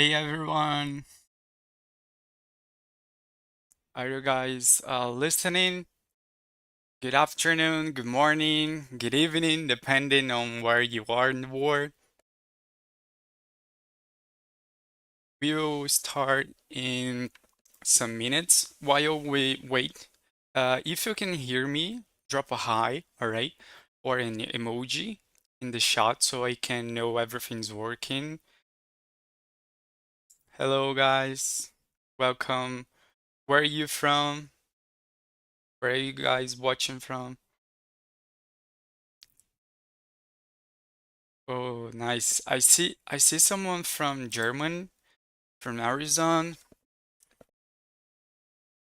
Hey everyone, are you guys listening? Good afternoon, good morning, good evening, depending on where you are in the world. We will start in some minutes while we wait. If you can hear me, drop a hi, alright, or an emoji in the chat so I can know everything's working. Hello guys, welcome. Where are you from? Where are you guys watching from? Oh, nice. I see someone from German, from Arizona.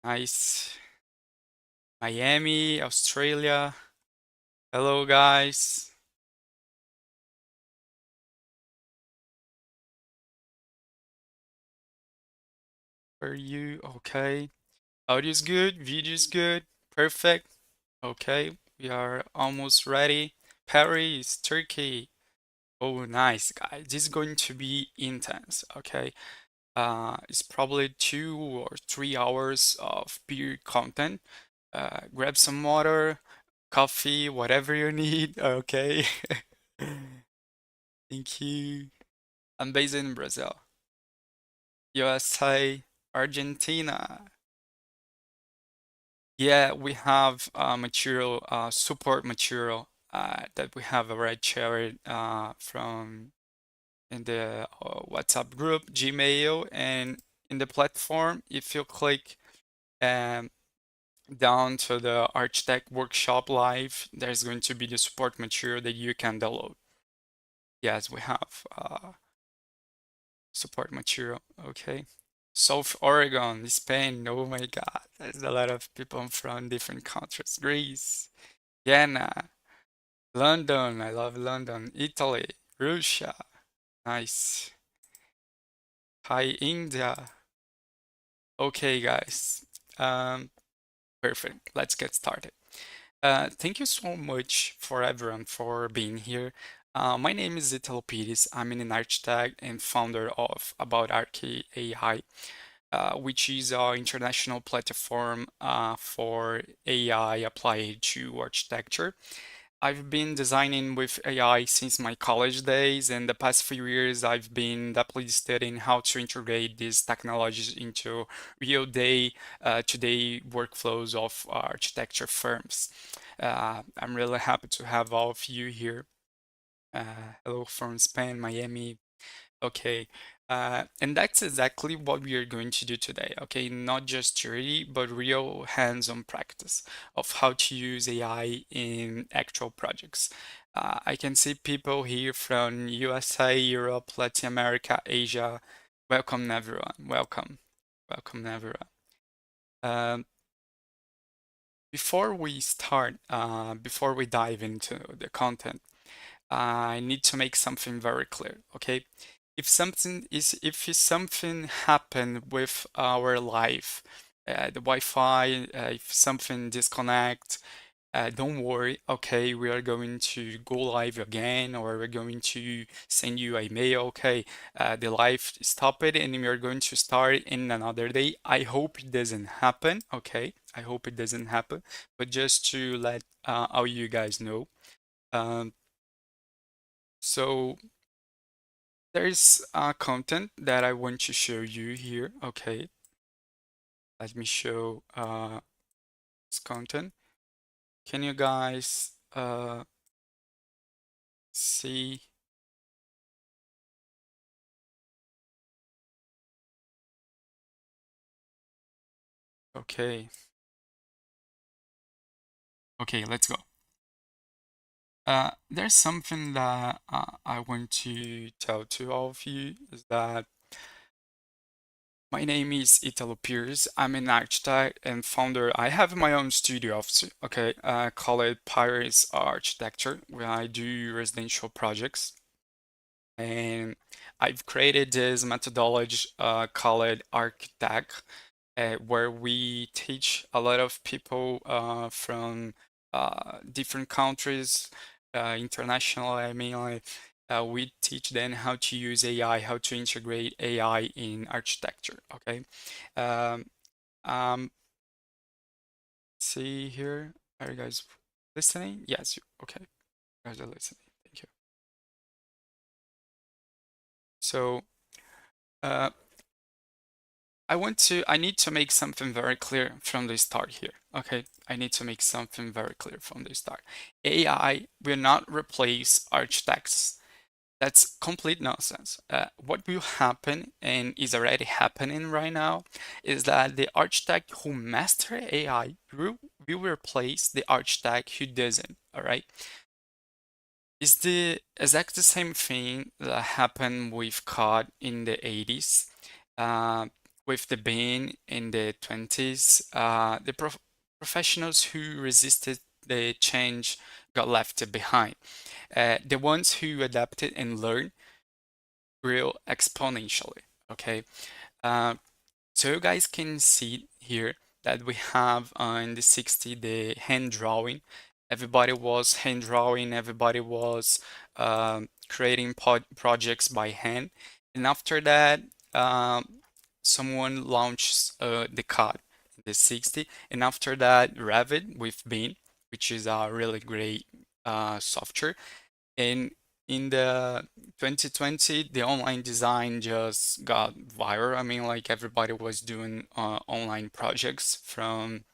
Nice. Miami, Australia. Hello, guys. Where are you? Okay. Audio is good, video is good. Perfect. Okay, we are almost ready. Paris, Turkey. Oh, nice, guys. This is going to be intense, okay? It's probably 2 or 3 hours of pure content. Grab some water, coffee, whatever you need, okay? Thank you. I'm based in Brazil, USA, Argentina. Yeah, we have material, support material that we have already shared from in the WhatsApp group, Gmail, and in the platform. If you click um, down to the Architect Workshop Live, there's going to be the support material that you can download. Yes, we have support material. Okay. South Oregon, Spain. Oh my God, there's a lot of people from different countries. Greece, Ghana, London. I love London. Italy, Russia. Nice. Hi, India. Okay, guys. Um, Perfect. Let's get started. Thank you so much for everyone for being here. My name is Italo Pires. I'm an architect and founder of About Archi AI, which is our international platform for AI applied to architecture. I've been designing with AI since my college days, and the past few years I've been deeply studying how to integrate these technologies into real day today workflows of architecture firms. I'm really happy to have all of you here. Hello from Spain, Miami, okay, and that's exactly what we are going to do today, okay? Not just theory, but real hands-on practice of how to use AI in actual projects. I can see people here from USA, Europe, Latin America, Asia. Welcome, everyone. Welcome. Welcome, everyone. Um, before we dive into the content, I need to make something very clear, okay? If something happened with our life, the Wi-Fi, if something disconnect, don't worry, okay, we are going to go live again, or we're going to send you a mail, okay, the live stop it, and we are going to start in another day. I hope it doesn't happen, okay? I hope it doesn't happen, but just to let all you guys know. Um, so there's content that I want to show you here. Okay, let me show this content. Can you guys see? Okay, okay, let's go. There's something that I want to tell to all of you is that my name is Italo Pierce. I'm an architect and founder. I have my own studio office, okay, call it Paris Architecture, where I do residential projects. And I've created this methodology called Architect, where we teach a lot of people from different countries, international, I mean, we teach them how to use AI, how to integrate AI in architecture. Okay. Um, um, see here, are you guys listening? Yes. Okay. You guys are listening. Thank you. So, uh, I need to make something very clear from the start here. Okay. I need to make something very clear from the start. AI will not replace architects. That's complete nonsense. What will happen and is already happening right now is that the architect who master AI will replace the architect who doesn't. All right. It's the exact same thing that happened with COD in the 80s, uh, with the BIM in the 20s. The professionals who resisted the change got left behind. The ones who adapted and learned grew exponentially. Okay. Uh, so you guys can see here that we have in the 60 the hand drawing. Everybody was hand drawing, everybody was creating projects by hand. And after that, someone launched the CAD in the 60. And after that, Revit with Beam, which is a really great software. And in the 2020, the online design just got viral. I mean, like everybody was doing online projects from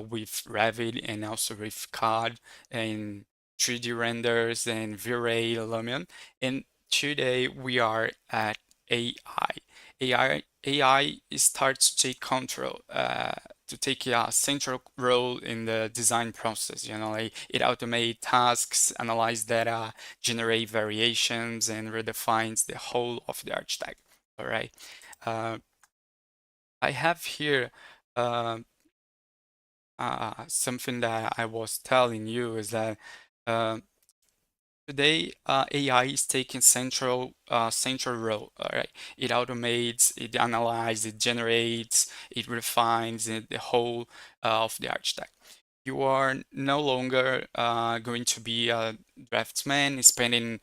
with Revit and also with CAD and 3D renders and V-Ray Lumion. And today we are at AI. AI starts to take control, to take a central role in the design process. You know, like it automates tasks, analyze data, generate variations, and redefines the whole of the architect. All right. Uh, I have here. um something that I was telling you is that uh, today AI is taking central role. All right, it automates, it analyzes, it generates, it refines the whole of the architect. You are no longer going to be a draftsman spending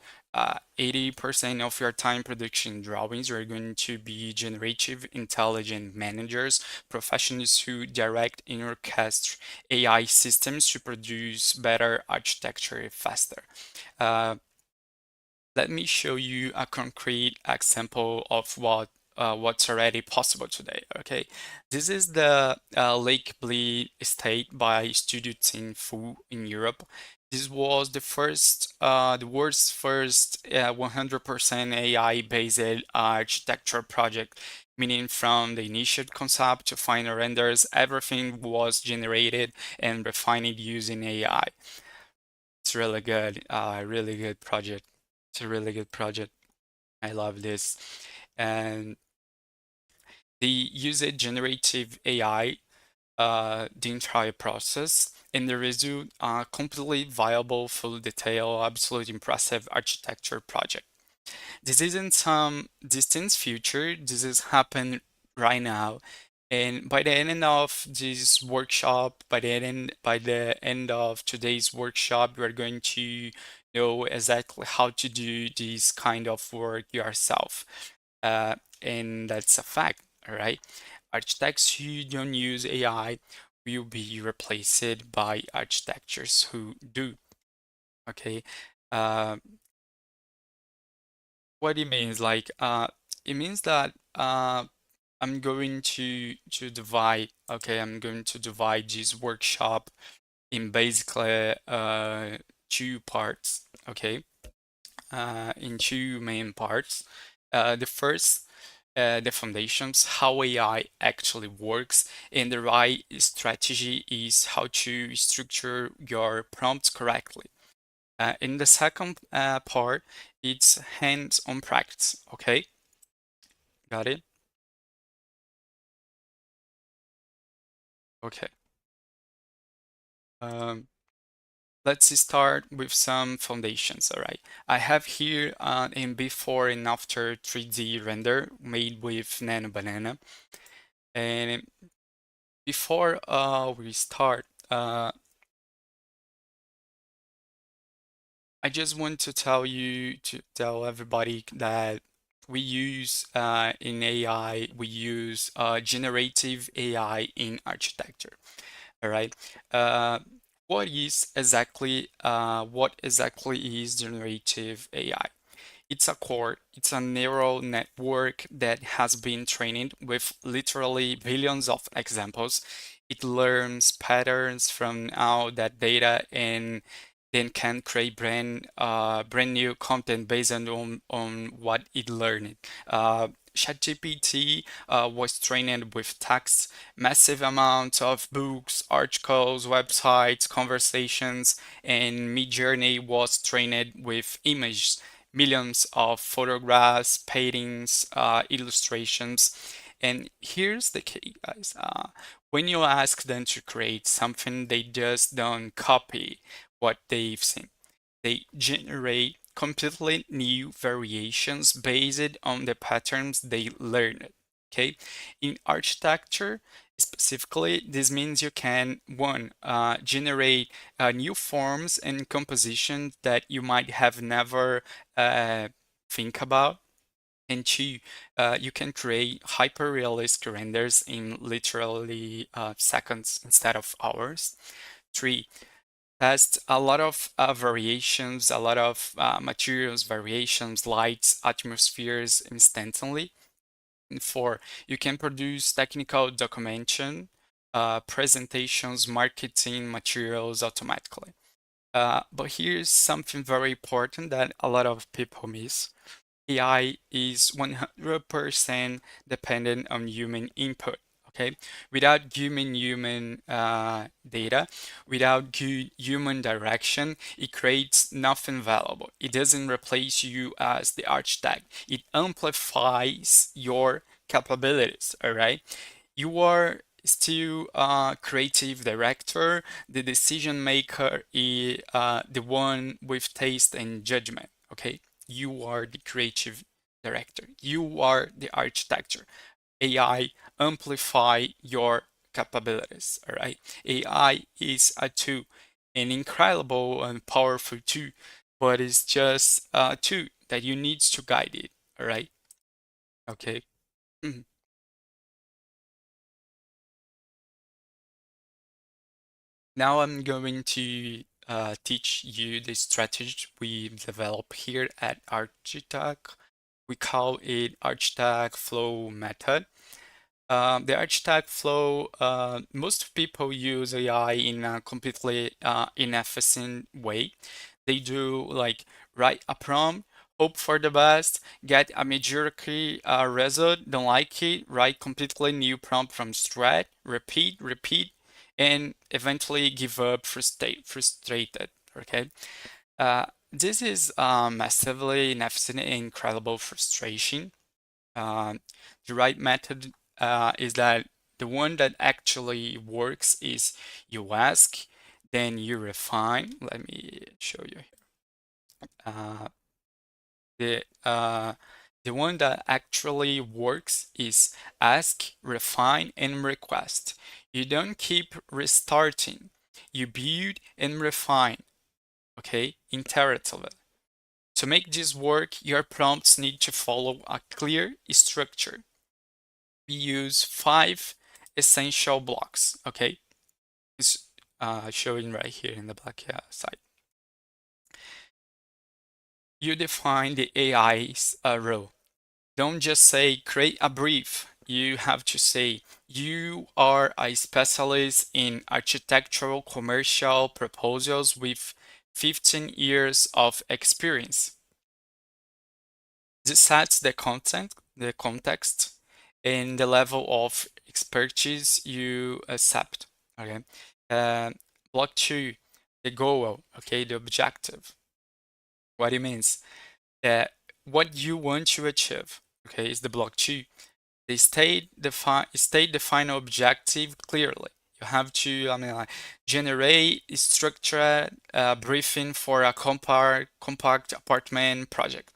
80% of your time production drawings. You're going to be generative intelligent managers, professionals who direct and orchestrate AI systems to produce better architecture faster. Uh, Let me show you a concrete example of what's already possible today. Okay, this is the Lake Bleed estate by Studio Team Fu in Europe. This was the world's first 100% AI-based architecture project, meaning from the initial concept to final renders, everything was generated and refined using AI. It's really good project. It's a really good project. I love this. And they use a generative AI the entire process, and the result completely viable, full detail, absolutely impressive architecture project. This isn't some distant future. This is happening right now. And by the end of this workshop, by the end of today's workshop, you are going to know exactly how to do this kind of work yourself. Uh, and that's a fact, all right? Architects who don't use AI will be replaced by architectures who do, okay? Uh, what it means, like, it means that I'm going to divide, okay, I'm going to divide this workshop in basically two parts, okay, in two main parts. The first, the foundations, how AI actually works, and the right strategy is how to structure your prompts correctly. In the second part, it's hands-on practice, okay? Got it? Okay. Um, let's start with some foundations, all right? I have here a before and after 3D render made with Nano Banana. And before we start, I just want to tell you to tell everybody that we use in AI, we use generative AI in architecture. All right. Uh, what exactly is generative AI? It's a neural network that has been trained with literally billions of examples. It learns patterns from all that data and then can create brand new content based on what it learned. ChatGPT was trained with text, massive amounts of books, articles, websites, conversations, and Midjourney was trained with images, millions of photographs, paintings, illustrations. And here's the key, guys. When you ask them to create something, they just don't copy what they've seen. They generate completely new variations based on the patterns they learned. Okay, in architecture specifically, this means you can one generate new forms and compositions that you might have never think about, and two, you can create hyper-realistic renders in literally seconds instead of hours. Three, test a lot of variations, a lot of materials variations, lights, atmospheres instantly. And four, you can produce technical documentation, presentations, marketing materials automatically. But here's something very important that a lot of people miss. AI is 100% dependent on human input. Okay, without human data, without good human direction, it creates nothing valuable. It doesn't replace you as the architect. It amplifies your capabilities. All right, you are still a creative director. The decision maker is the one with taste and judgment. Okay, you are the creative director. You are the architecture. AI amplify your capabilities. All right. AI is a tool, an incredible and powerful tool, but it's just a tool that you need to guide it. All right. Okay. Mhm. Now I'm going to teach you the strategy we develop here at Architect. We call it Architect Flow Method. The Architect Flow, most people use AI in a completely inefficient way. They do like write a prompt, hope for the best, get a mediocre result, don't like it, write completely new prompt from scratch, repeat, and eventually give up frustrated. Okay. This is massively inefficient and incredible frustration. Um, the right method is that the one that actually works is you ask, then you refine. Let me show you here. Uh, the uh, the one that actually works is ask, refine, and request. You don't keep restarting. You build and refine, okay, iteratively. To make this work, your prompts need to follow a clear structure. We use five essential blocks. Okay, it's showing right here in the black side. You define the AI's role. Don't just say create a brief. You have to say you are a specialist in architectural commercial proposals with 15 years of experience. This sets the context, and the level of expertise you accept. Okay. Uh, Block two, the goal. Okay, the objective. What it means. What you want to achieve. Okay, is the block two. They state the final objective clearly. You have to, I mean, like, generate a structured briefing for a compact apartment project,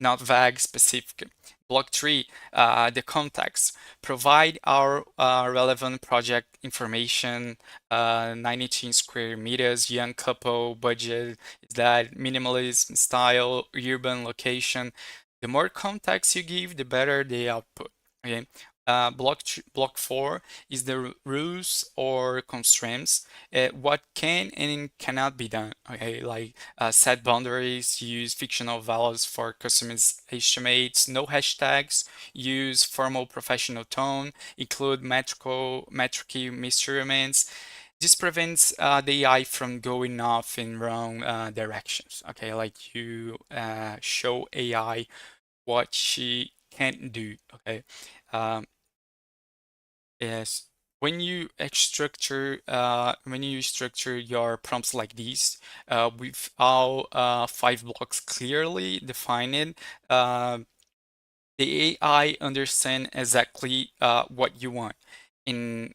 not vague specific. Block 3, the context. Provide our relevant project information, 92 square meters, young couple, budget, is that minimalism, style, urban location. The more context you give, the better the output. Okay. Block 4 is the rules or constraints, what can and cannot be done. Okay, like set boundaries, use fictional values for customers estimates, no hashtags, use formal professional tone, include metric measurements. This prevents the AI from going off in wrong directions. Okay, like you show AI what she can't do. Okay. Um, Yes. When you structure your prompts like these, with all five blocks clearly defined, uh, the AI understand exactly what you want. And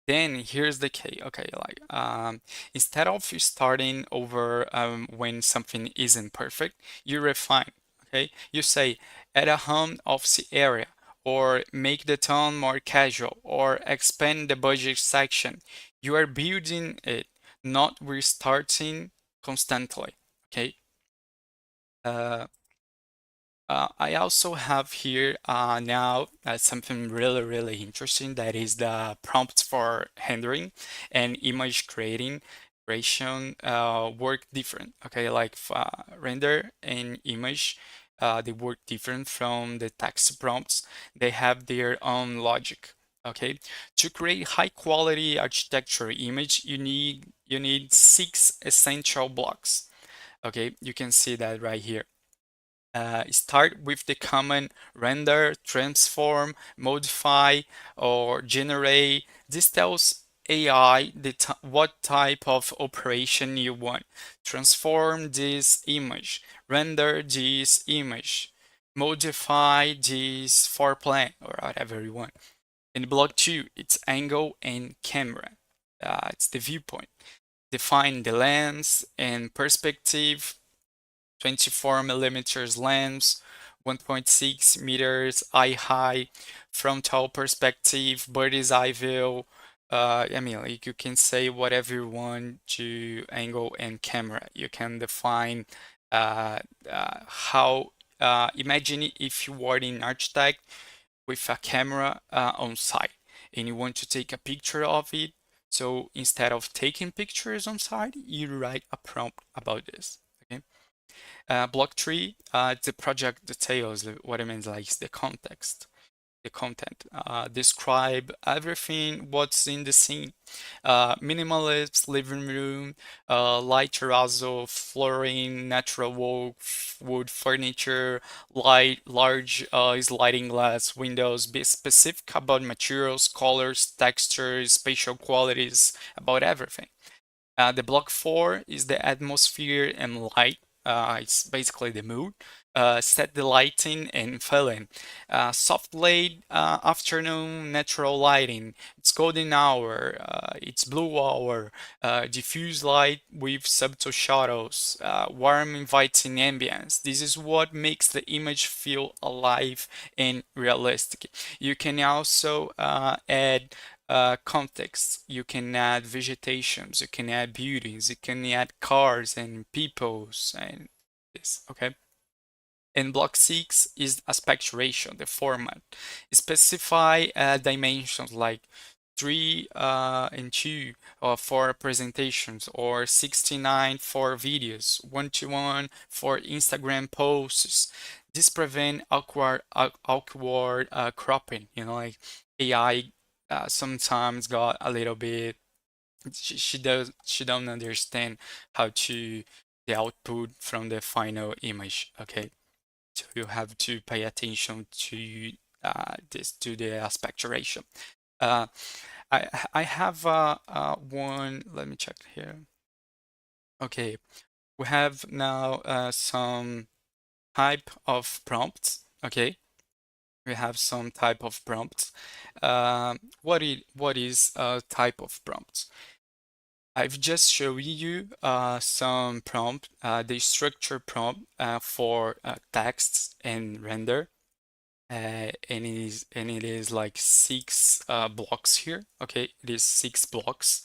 then here's the key. Okay, like instead of you starting over when something isn't perfect, you refine. Okay, you say add a home office area, or make the tone more casual, or expand the budget section. You are building it, not restarting constantly. Okay. Uh, I also have here now something really interesting, that is the prompts for rendering and image creation work different. Okay, like render and image, they work different from the text prompts. They have their own logic. Okay, to create high quality architecture image, you need six essential blocks. Okay, you can see that right here. Start with the command render, transform, modify, or generate. This tells AI what type of operation you want. Transform this image, render this image, modify this floor plan, or whatever you want. In block 2, it's angle and camera. It's the viewpoint. Define the lens and perspective, 24 millimeters lens, 1.6 meters eye high, frontal perspective, bird's eye view. I mean, like you can say whatever you want to angle and camera. You can define how. Imagine if you were an architect with a camera on site and you want to take a picture of it. So instead of taking pictures on site, you write a prompt about this. Okay. Block 3, the project details. What I mean is like the context, the content. Describe everything what's in the scene. Minimalist living room, light terrazzo, flooring, natural wood furniture, large sliding glass windows. Be specific about materials, colors, textures, spatial qualities, about everything. The block 4 is the atmosphere and light. It's basically the mood. Set the lighting and filling. Soft late afternoon natural lighting. It's golden hour. It's blue hour. Diffuse light with subtle shadows. Warm, inviting ambience. This is what makes the image feel alive and realistic. You can also add context. You can add vegetations, you can add buildings, you can add cars and peoples and this, okay? And block 6 is aspect ratio, the format. Specify dimensions like 3 and 2 for presentations, or 69 for videos, 1:1 for Instagram posts. This prevent awkward cropping, like AI sometimes got a little bit, she don't understand how to the output from the final image. Okay, so you have to pay attention to this, to the aspect ratio. uh I have one, let me check here. Okay, we have now some type of prompts. Okay, we have some type of prompts. What is a type of prompts? I've just shown you some prompt, the structure prompt for texts and render. and it is like six blocks here. Okay, it is six blocks,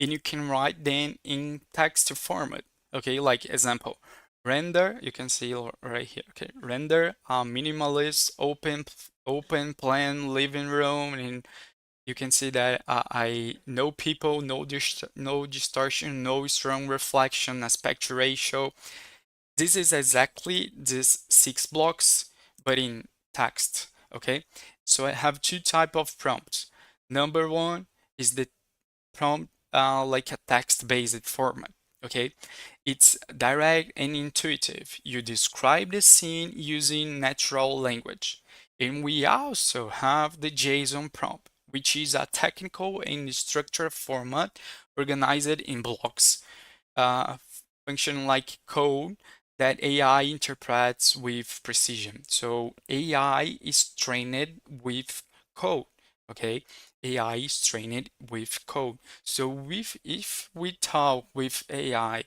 and you can write them in text format. Okay, like example, render. You can see right here. Okay, render minimalist, open plan living room, and you can see that I no people, no distortion, no strong reflection, aspect ratio. This is exactly these six blocks, but in text. Okay, so I have two type of prompts. Number one is the prompt like a text-based format. Okay, it's direct and intuitive. You describe the scene using natural language. And we also have the JSON prompt, which is a technical and structured format organized in blocks, uh, function like code that AI interprets with precision. So AI is trained with code. Okay, AI is trained with code. So if we talk with AI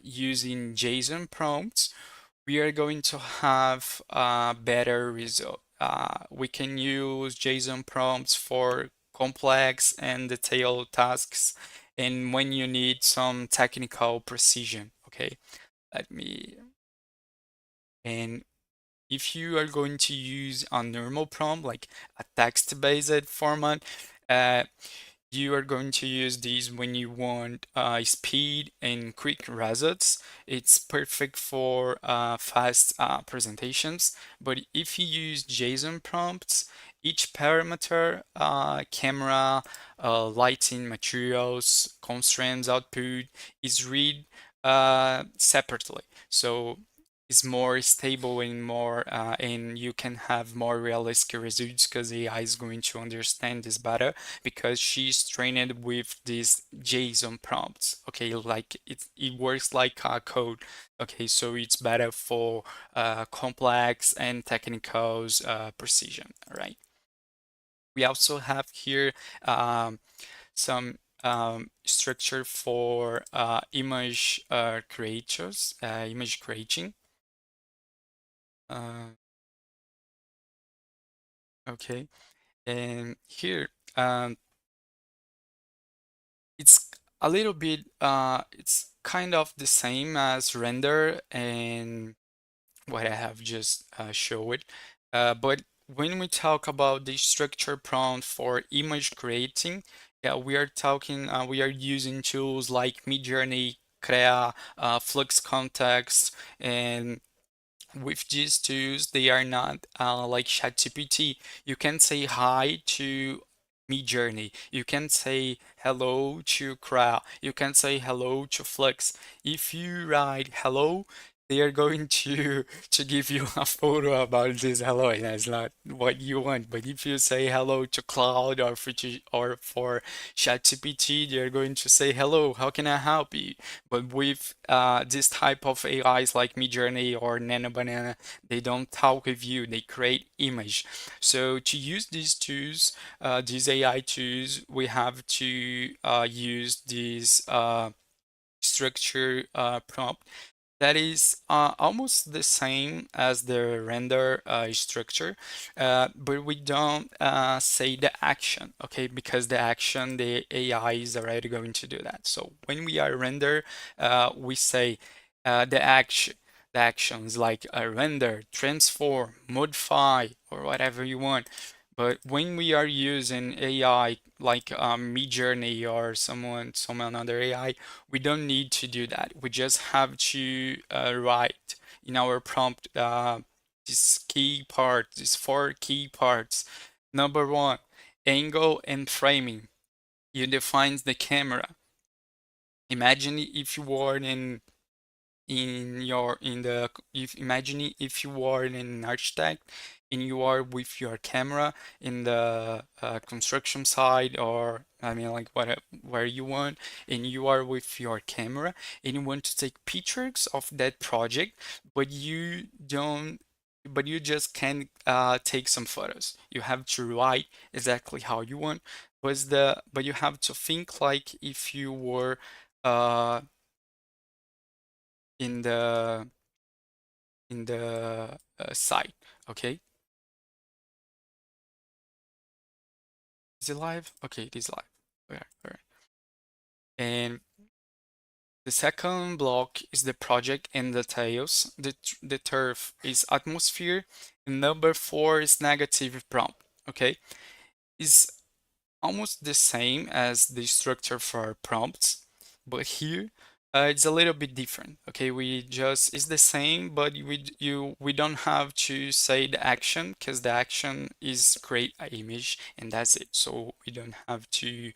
using JSON prompts, we are going to have a better result. We can use JSON prompts for complex and detailed tasks, and when you need some technical precision. Okay, let me. And if you are going to use a normal prompt, like a text-based format, uh, you are going to use these when you want speed and quick results. It's perfect for fast presentations. But if you use JSON prompts, each parameter, camera, lighting, materials, constraints, output, is read separately. So is more stable and more and you can have more realistic results because AI is going to understand this better because she's trained with these JSON prompts. Okay, like it works like a code. Okay, so it's better for complex and technical precision. All right. We also have here some structure for image creators, image creating. Uh, okay, and here it's a little bit it's kind of the same as render and what I have just showed. But when we talk about the structure prompt for image creating, yeah, we are using tools like Midjourney, Crea, Flux Context, and with these tools, they are not like ChatGPT. You can say hi to Midjourney. You can say hello to Crowd. You can say hello to Flex. If you write hello, they are going to give you a photo about this hello, and that's not what you want. But if you say hello to Cloud or for ChatGPT, they are going to say hello. How can I help you? But with this type of AIs like Midjourney or Nano Banana, they don't talk with you, they create image. So to use these tools, these AI tools, we have to use this structure prompt that is almost the same as the render structure, but we don't say the action, okay? Because the action, the AI is already going to do that. So when we are render, we say the action. The actions like render, transform, modify, or whatever you want. But when we are using AI like Midjourney or some another AI, we don't need to do that. We just have to write in our prompt these four key parts. Number one, angle and framing. You define the camera. Imagine if you were in the if imagine if you are an architect and you are with your camera in the construction site, or I mean like where you want, and you are with your camera and you want to take pictures of that project, but you just can't take some photos. You have to write exactly how you want, but you have to think like if you were uh in the site, okay? Is it live? Okay, it is live. Okay, all right. And the second block is the project and details. The third is atmosphere. And number four is negative prompt. Okay, is almost the same as the structure for prompts, but here it's a little bit different. Okay, we just it's the same, but we don't have to say the action because the action is create an image and that's it. So we don't have to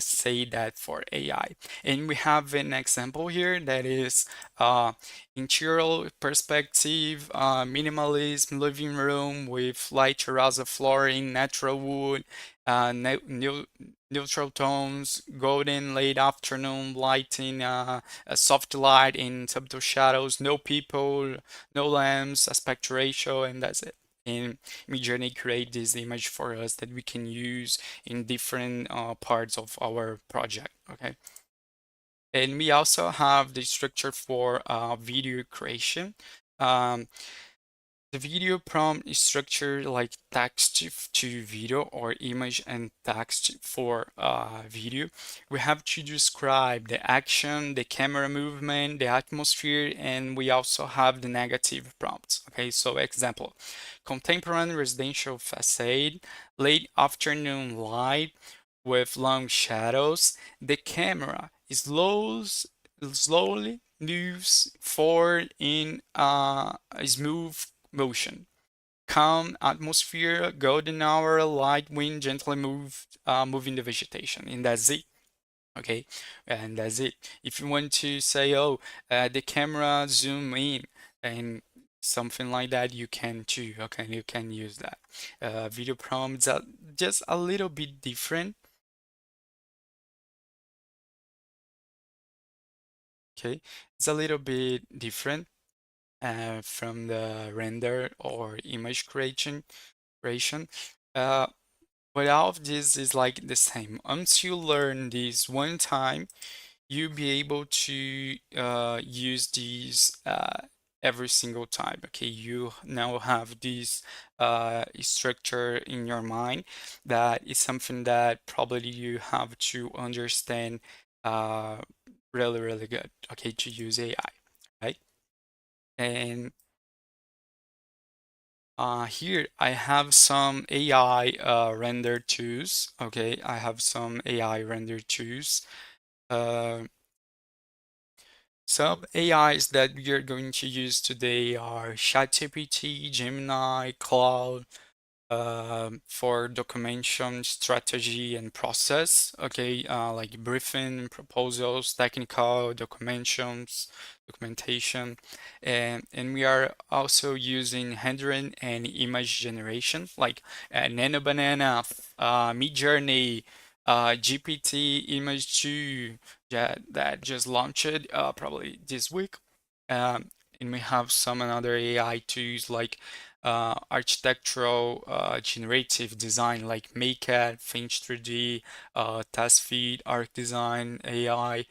say that for AI. And we have an example here that is uh, interior perspective, minimalism, living room with light terrazzo flooring, natural wood, neutral tones, golden late afternoon lighting, a soft light in subtle shadows, no people, no lamps, aspect ratio, and that's it. And Midjourney create this image for us that we can use in different parts of our project. Okay. And we also have the structure for video creation. Um, the video prompt is structured like text to video or image and text for video. We have to describe the action, the camera movement, the atmosphere, and we also have the negative prompts. Okay, so example, contemporary residential facade, late afternoon light with long shadows. The camera slowly moves forward in a smooth motion. Calm atmosphere, golden hour, light wind gently moving the vegetation, and that's it. Okay, and that's it. If you want to say, oh, the camera zoom in and something like that, you can too. Okay, you can use that. Video prompts are just a little bit different. Okay, it's a little bit different from the render or image creation. Uh, but all of this is like the same. Once you learn this one time, you'll be able to use these every single time. Okay, you now have this structure in your mind that is something that probably you have to understand uh, really, really good. Okay, to use AI, right? And here I have some AI render tools. Okay, I have some AI render tools. Uh, some AIs that we are going to use today are ChatGPT, Gemini, Cloud, for documentation, strategy, and process. Okay, like briefing, proposals, technical documentation, and we are also using rendering and image generation, like Nano Banana, Midjourney, GPT Image 2 that just launched probably this week. Um, and we have some another AI tools like architectural generative design like MakeCAD, Finch 3D, TaskFeed, ArcDesign, AI.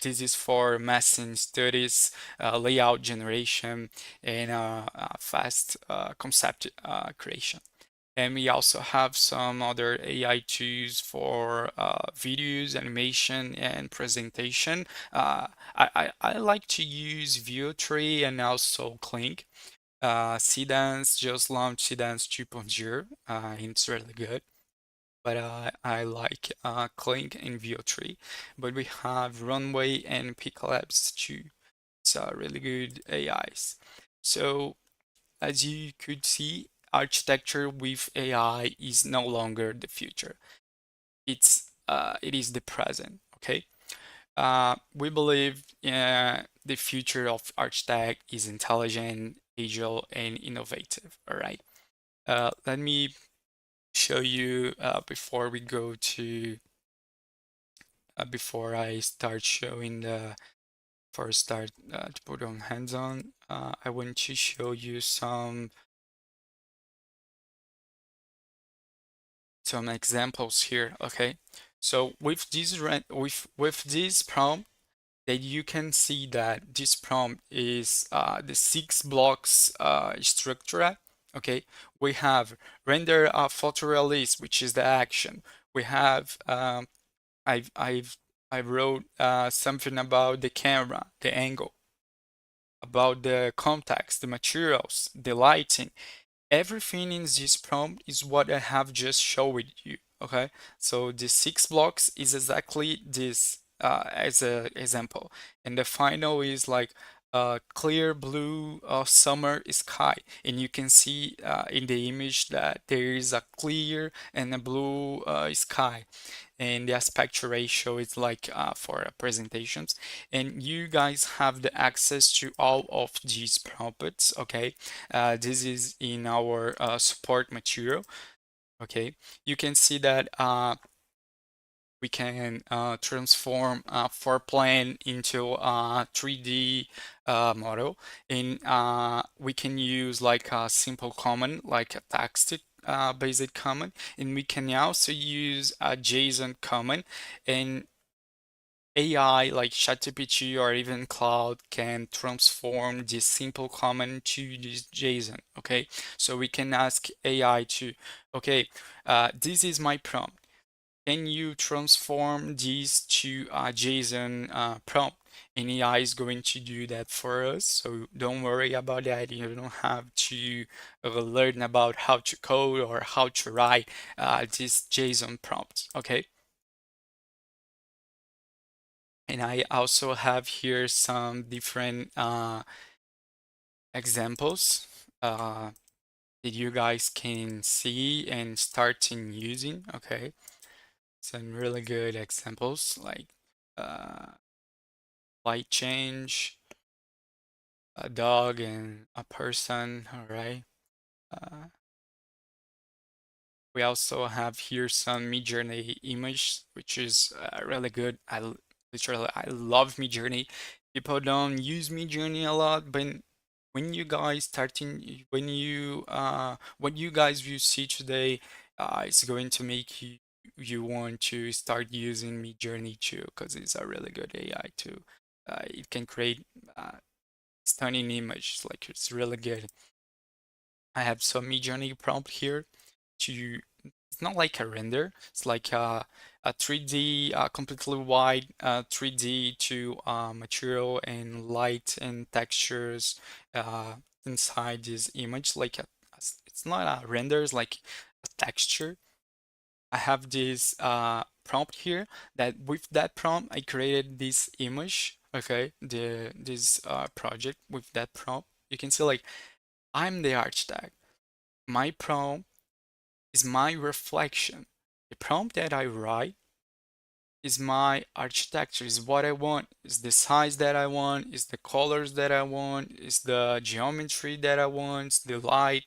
This is for massing studies, layout generation, and fast concept creation. And we also have some other AI tools for videos, animation, and presentation. I like to use View3 and also Clink. Cdance just launched Cdance 2.0, and it's really good. But I like Clink and Veo3. But we have Runway and Piclabs too. It's really good AIs. So as you could see, architecture with AI is no longer the future. It is the present. Okay. We believe the future of architect is intelligent, agile, and innovative. All right. Let me show you before I start showing the before I start to put on hands-on. I want to show you some examples here. Okay. So with this prompt, that you can see that this prompt is the six blocks structure. Okay, we have render photorealist, which is the action. We have I've I've I wrote something about the camera, the angle, about the context, the materials, the lighting. Everything in this prompt is what I have just showed you. Okay, so the 6 blocks is exactly this as a example, and the final is like clear blue summer sky, and you can see in the image that there is a clear and a blue sky, and the aspect ratio is like for presentations, and you guys have the access to all of these prompts. Okay, this is in our support material. Okay, you can see that we can transform floor plan into a 3D model, and we can use like a simple command, like a text basic command, and we can also use a JSON command, and AI like ChatGPT or even Cloud can transform this simple command to this JSON. Okay, so we can ask AI to, okay, this is my prompt. Can you transform these to a JSON prompt? And AI is going to do that for us. So don't worry about that. You don't have to learn about how to code or how to write this JSON prompt. Okay. And I also have here some different examples that you guys can see and start in using. Okay. Some really good examples like uh, light change, a dog and a person. All right. Uh, we also have here some Midjourney image, which is really good. Literally I love Midjourney. People don't use Midjourney a lot, but when you guys starting, when you what you guys will see today, it's going to make you want to start using Midjourney too, because it's a really good AI too. It can create uh, stunning images, like it's really good. I have some Midjourney prompt here to, it's not like a render, it's like a 3D, completely white 3D to material and light and textures inside this image. Like it's not a render, it's like a texture. I have this prompt here that with that prompt I created this image. Okay, this project with that prompt. You can see like I'm the architect. My prompt is my reflection. The prompt that I write is my architecture, is what I want, is the size that I want, is the colors that I want, is the geometry that I want, the light.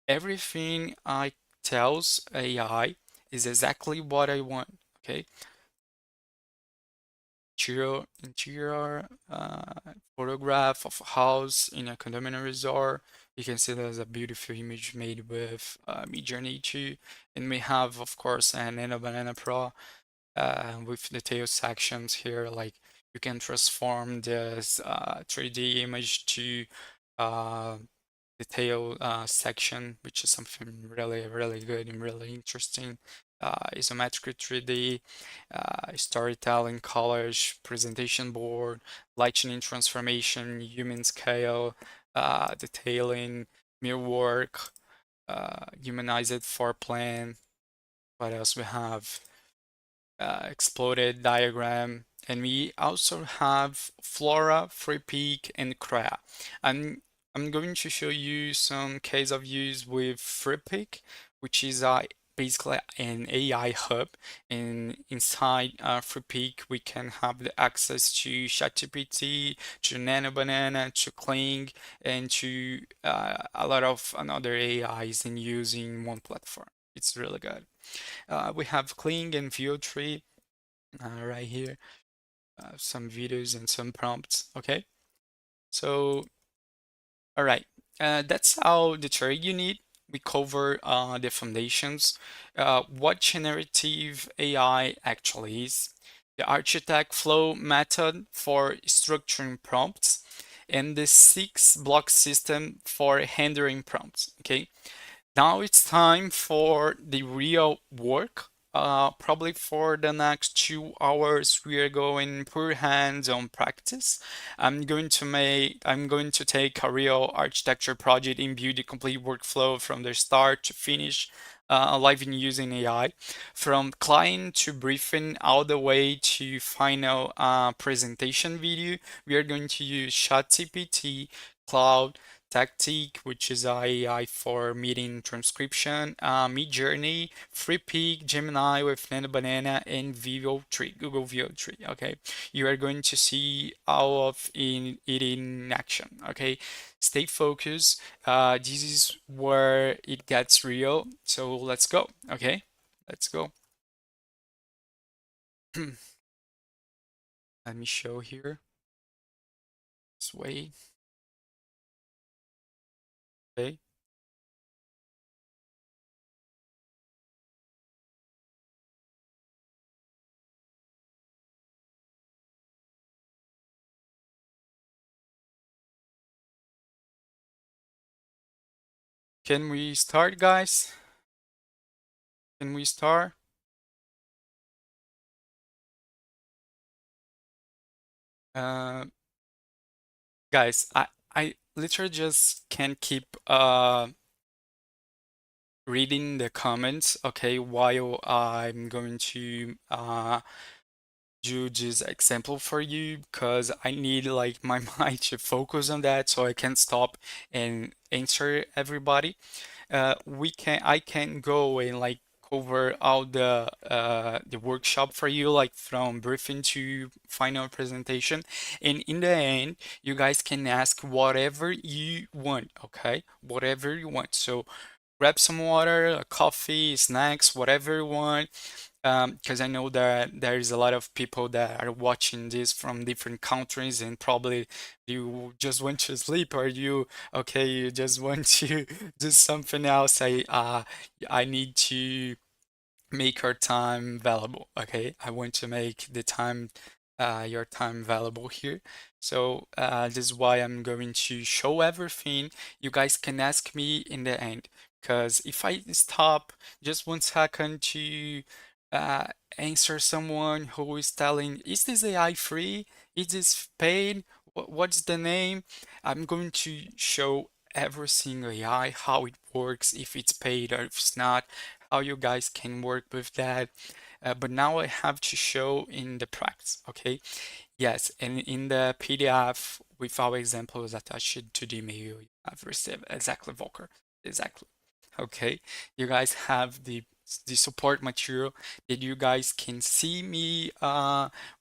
Everything I tells AI is exactly what I want. Okay. Interior photograph of a house in a condominium resort. You can see there's a beautiful image made with Midjourney 2. And we have, of course, an Nano Banana Pro with detail sections here. Like you can transform this 3D image to uh, detail section, which is something really, really good and really interesting. Isometric 3D, storytelling, collage, presentation board, lightning transformation, human scale, detailing, mirror work, humanized floor plan. What else we have? Exploded diagram, and we also have Flora, Free Peak, and Crea. And I'm going to show you some case of use with Free Peak, which is basically an AI hub. And inside Free Peak, we can have the access to ChatGPT, to Nano Banana, to Kling, and to a lot of another AIs in using one platform. It's really good. We have Kling and VO3 right here, some videos and some prompts. Okay, so all right, that's all the trade you need. We cover the foundations, what generative AI actually is, the architect flow method for structuring prompts, and the 6 block system for handling prompts. Okay, now it's time for the real work. Probably for the next 2 hours, we are going per hands-on practice. I'm going to take a real architecture project and build a complete workflow from the start to finish, live in using AI, from client to briefing all the way to final presentation video. We are going to use ChatGPT, Cloud, Tactic, which is AI for meeting transcription, Midjourney, FreePig, Gemini with Nano Banana, and Vivo Tree, Google Vivo Tree. Okay, you are going to see all of it in action. Okay, stay focused. This is where it gets real. So let's go. Okay, let's go. Let me show here. This way. Okay. Can we start, guys? Can we start? Uh, Guys, I literally just can't keep reading the comments, okay, while I'm going to do this example for you because I need like my mind to focus on that so I can stop and answer everybody. I can go and like cover all the workshop for you, like from briefing to final presentation, and in the end you guys can ask whatever you want, okay, whatever you want. So grab some water, a coffee, snacks, whatever you want, because I know that there is a lot of people that are watching this from different countries, and probably you just want to sleep, or you just want to do something else. I need to make your time valuable. Okay, I want to make the time, your time valuable here. So this is why I'm going to show everything. You guys can ask me in the end, because if I stop just 1 second to uh, answer someone who is telling, is this AI free? Is this paid? What's the name? I'm going to show every single AI, how it works, if it's paid or if it's not, how you guys can work with that. But now I have to show in the practice, okay? Yes, and in the PDF with our examples attached to the email you have received. Exactly, Volker. Exactly. Okay, you guys have the support material that you guys can see me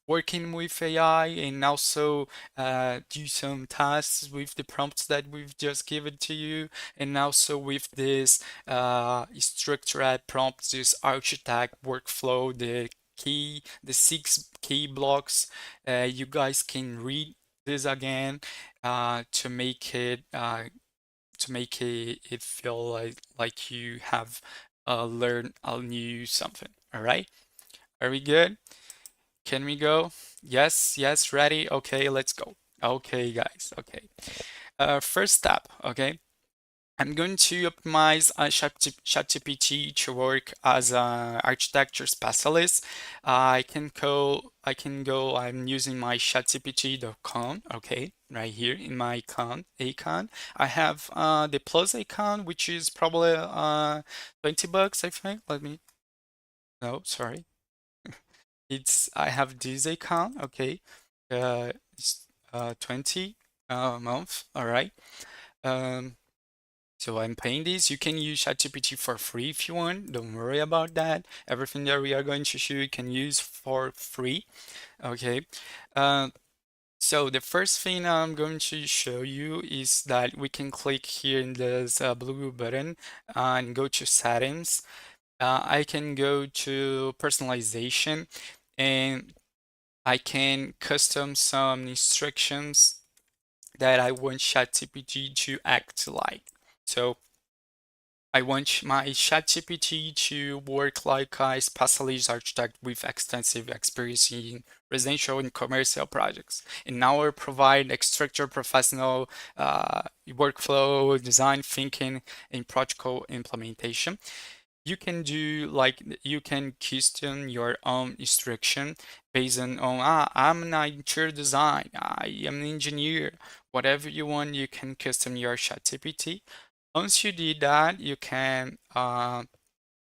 working with AI, and also do some tasks with the prompts that we've just given to you, and also with this structured prompts, this architect workflow, the 6 key blocks. You guys can read this again to make it feel like you have learned a new something. All right, are we good? Can we go? Yes, yes, ready? Okay, let's go. Okay, guys. Okay. First step. Okay. I'm going to optimize ChatGPT to work as an architecture specialist. I'm using my ChatGPT.com, okay, right here in my account. I have the Plus account, which is probably $20, I think. No, sorry. I have this account, okay. It's 20 a month, all right. Um, So I'm paying this. You can use ChatGPT for free if you want. Don't worry about that. Everything that we are going to show you can use for free. Okay. Uh, so the first thing I'm going to show you is that we can click here in this blue button and go to settings. I can go to personalization, and I can custom some instructions that I want ChatGPT to act like. So I want my ChatGPT to work like a specialist architect with extensive experience in residential and commercial projects. And now I provide a structured professional workflow, design thinking, and practical implementation. You can do like you can custom your own instruction based on I'm an interior design, I am an engineer, whatever you want, you can custom your ChatGPT. Once you did that, you can go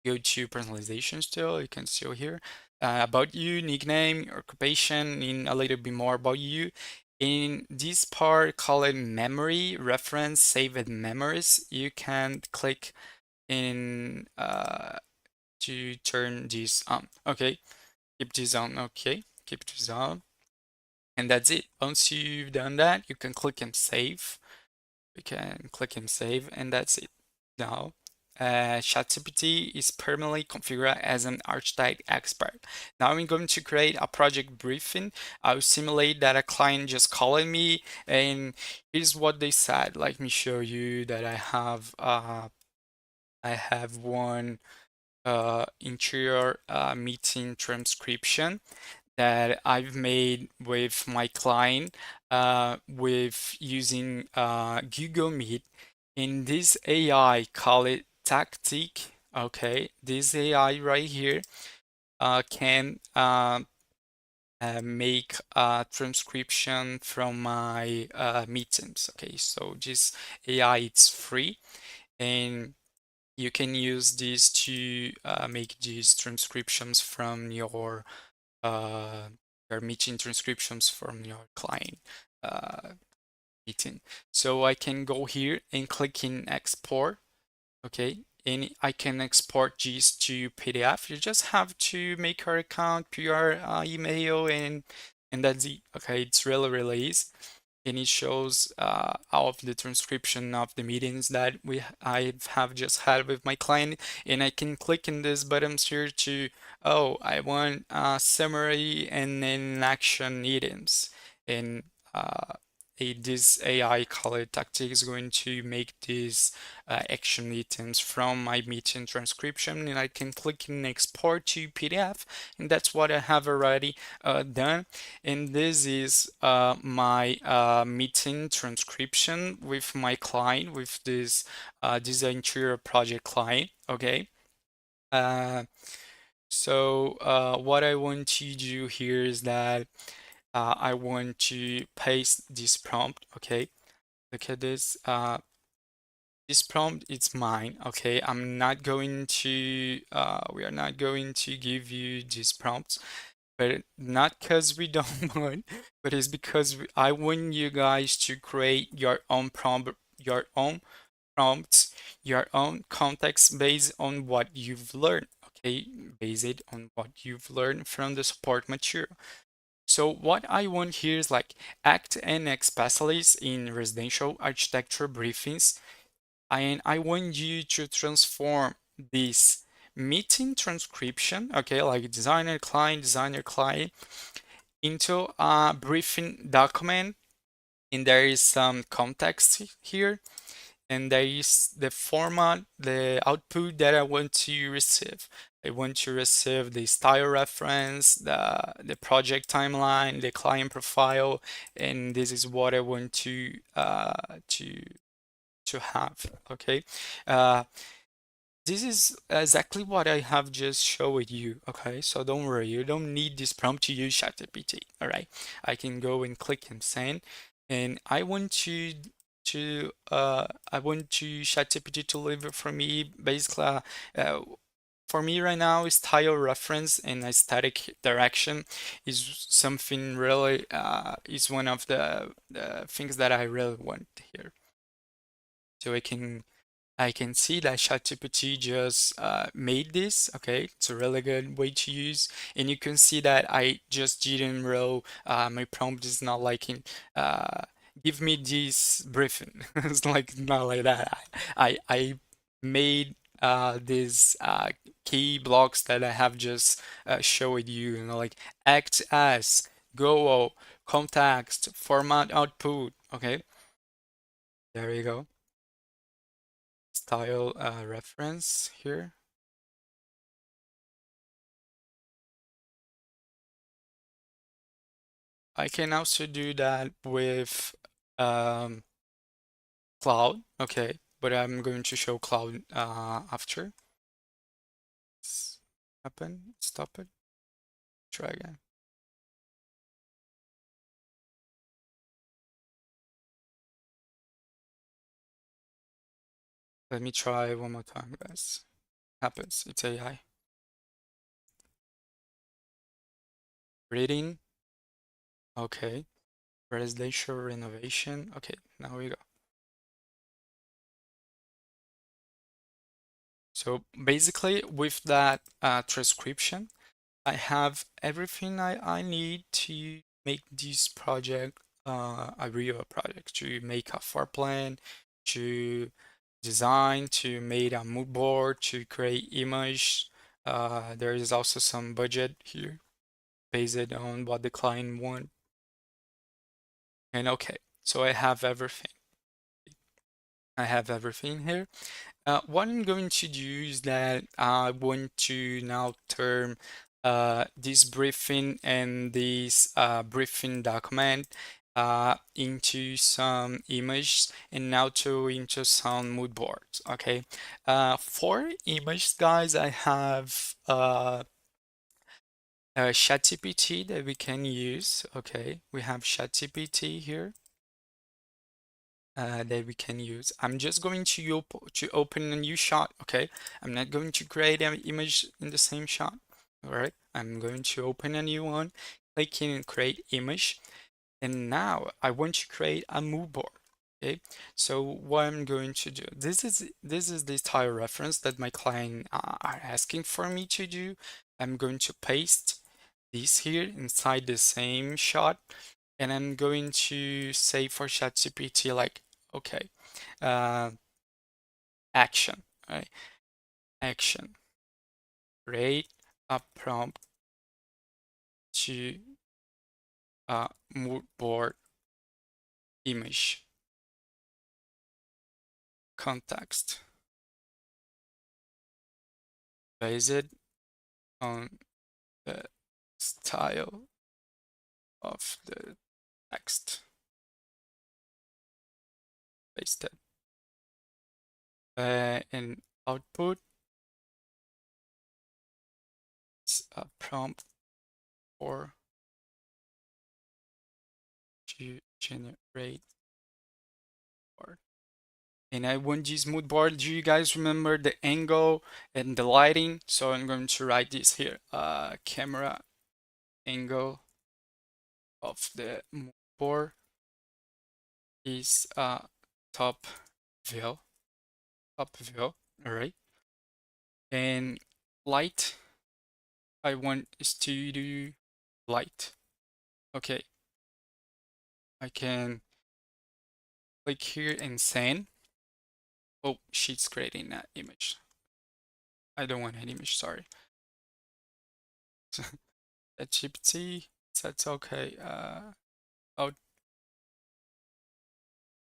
to personalization still. You can still here about you, nickname, occupation, in a little bit more about you. In this part, call it memory reference, saved memories. You can click in to turn this on. Okay, keep this on. Okay, keep this on. And that's it. Once you've done that, you can click and save. We can click and save, and that's it. Now, ChatGPT is permanently configured as an archetype expert. Now I'm going to create a project briefing. I'll simulate that a client just calling me, and here's what they said. Let me show you that I have one interior meeting transcription that I've made with my client with using Google Meet. In this AI, call it Tactic. Okay, this AI right here can make a transcription from my meetings. Okay, so this AI it's free, and you can use this to make these transcriptions from uh, your meeting transcriptions from your client uh, meeting. So I can go here and click in export, okay? And I can export these to PDF. You just have to make your account, put your email, and that's it. Okay, it's really easy, and it shows all of the transcription of the meetings that I have just had with my client, and I can click in this button here to, oh, I want a summary and then action items, and this AI color tactic is going to make these action items from my meeting transcription, and I can click in export to PDF, and that's what I have already done. And this is my meeting transcription with my client, with this interior project client. Okay. Uh, so what I want to do here is that I want to paste this prompt. Okay. Look at this. This prompt is mine. Okay. I'm not going to. We are not going to give you this prompt, but not because we don't want, but it's because I want you guys to create your own prompt, your own prompts, your own context based on what you've learned. Okay, based on what you've learned from the support material. So what I want here is like act and specialist in residential architecture briefings, and I want you to transform this meeting transcription, okay, like designer client, into a briefing document, and there is some context here, and there is the format, the output that I want to receive. I want to receive the style reference, the project timeline, the client profile, and this is what I want to have. Okay. Uh, this is exactly what I have just showed you, okay? So don't worry, you don't need this prompt to use ChatGPT, all right? I can go and click and send, and I want to ChatGPT to deliver for me basically for me right now, style reference and aesthetic direction is something really is one of the things that I really want here. So I can see that ChatGPT just made this. Okay, it's a really good way to use, and you can see that I just didn't roll. My prompt is not like in give me this briefing. It's like not like that. I made these key blocks that I have just showed you. You know, like act as, go, context, format, output. Okay, there you go. style reference here. I can also do that with um, cloud, okay, but I'm going to show cloud after. Happen, stop it, try again. Let me try one more time, guys. Happens, it's AI. Reading, okay. Residential renovation, okay, now we go. So basically, with that transcription, I have everything I need to make this project a real project, to make a floor plan, to design, to make a mood board, to create image. There is also some budget here based on what the client want. And okay, so I have everything. I have everything here. What I'm going to do is that I want to now turn this briefing and this briefing document into some images and now to into some mood boards. Okay. For images, guys, I have ChatGPT that we can use. Okay, we have ChatGPT here that we can use. I'm just going to open a new shot, okay? I'm not going to create an image in the same shot, all right? I'm going to open a new one, clicking and create image, and now I want to create a mood board, okay? So what I'm going to do, this is the style reference that my client are asking for me to do. I'm going to paste this here inside the same shot, and I'm going to say for ChatGPT like, okay, uh, action, right? Action. Create a prompt to mood board image context based on the style of the text. Pasted. And output is a prompt for to generate board. And I want this mood board. Do you guys remember the angle and the lighting? So I'm going to write this here. Camera angle of the mood board is top view. Top view. All right. And light, I want is to do light. Okay. I can click here and send. Oh, she's creating that image. I don't want an image, sorry. That GPT, that's okay. Out,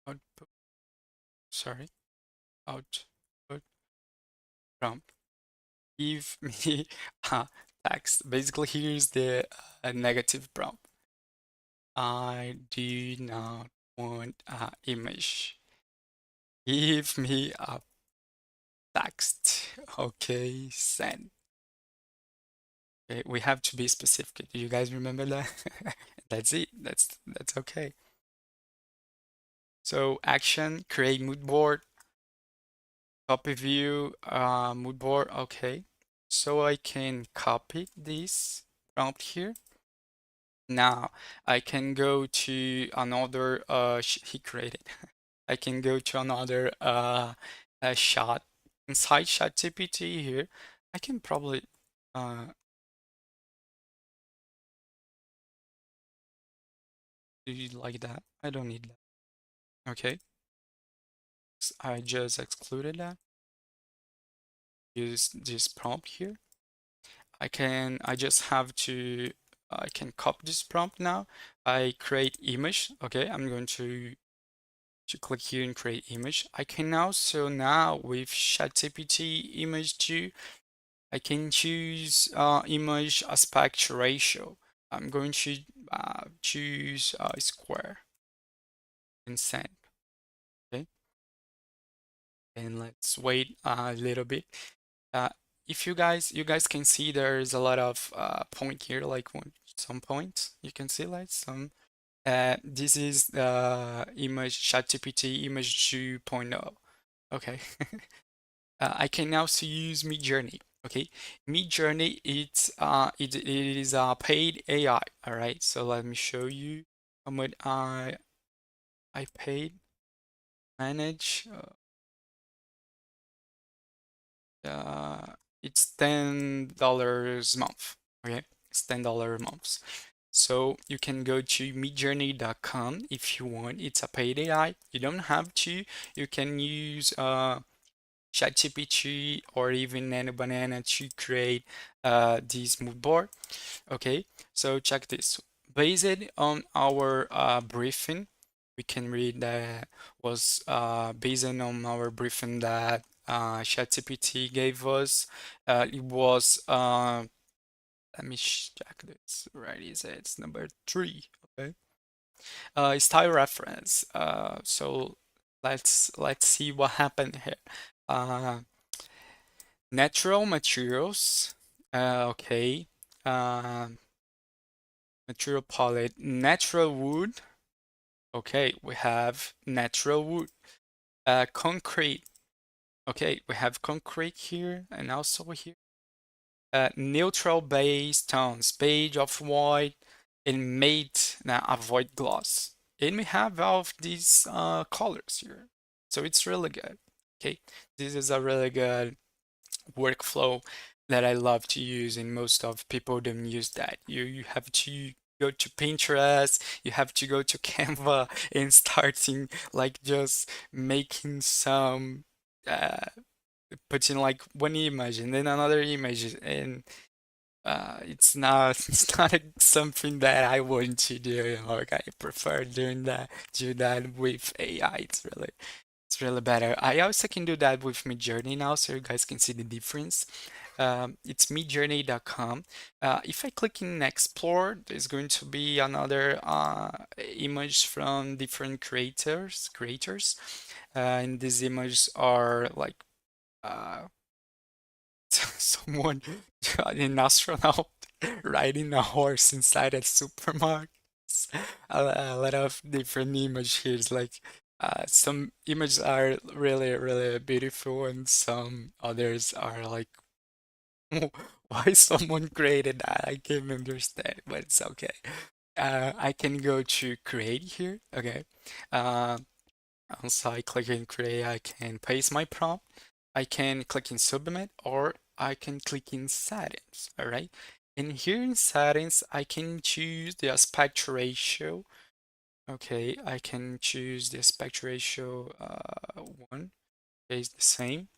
output, sorry. Output prompt. Give me a text. Basically, here's the negative prompt. I do not want an image. Give me a text. Okay, send. Okay, we have to be specific. Do you guys remember that? That's it. That's okay. So action, create mood board, copy view, mood board. Okay. So I can copy this prompt here. Now I can go to another he created. I can go to another shot inside ChatGPT here. I can probably uh do it like that. I don't need that. Okay. I just excluded that. Use this prompt here. I just have to, I can copy this prompt now. I create image. Okay, I'm going to to click here and create image. I can also now with ChatGPT image 2, I can choose image aspect ratio. I'm going to choose square and send. Okay, and let's wait a little bit. Uh, if you guys can see there's a lot of point here, like some points you can see like some. This is the image ChatGPT image 2.0. Okay. I can also use Midjourney. Okay, Midjourney it is a paid AI. All right, so let me show you how much I paid manage. Uh, it's $10 a month. Okay, it's $10 a month. So you can go to midjourney.com if you want. It's a paid AI. You don't have to. You can use ChatGPT or even Nano Banana to create this mood board. Okay, so check this. Based on our briefing, we can read that was based on our briefing that ChatGPT gave us. It was let me check this. Right, is it? It's number 3. Okay. Style reference. So let's see what happened here. Uh, Natural materials. Okay. Um, Material palette. Natural wood. Okay, we have natural wood. Concrete. Okay, we have concrete here and also here. Neutral base tones, beige, off-white, and matte. Now avoid gloss. And we have all of these colors here. So it's really good. Okay, this is a really good workflow that I love to use, and most of people don't use that. You have to go to Pinterest, you have to go to Canva and starting like just making some uh putting like one image and then another image and it's not it's not something that I want to do. Like I prefer do that with AI. It's really better. I also can do that with Midjourney now, so you guys can see the difference. It's midjourney.com. If I click in Explore, there's going to be another image from different creators. And these images are like uh, someone, an astronaut riding a horse inside a supermarket. A lot of different images here. It's like some images are really, really beautiful, and some others are like, why someone created that? I can't understand, but it's okay. I can go to create here. Okay. Uh, Once I click in create, I can paste my prompt. I can click in submit or I can click in settings. All right. And here in settings, I can choose the aspect ratio. Okay, I can choose the aspect ratio 1. Okay, it's the same.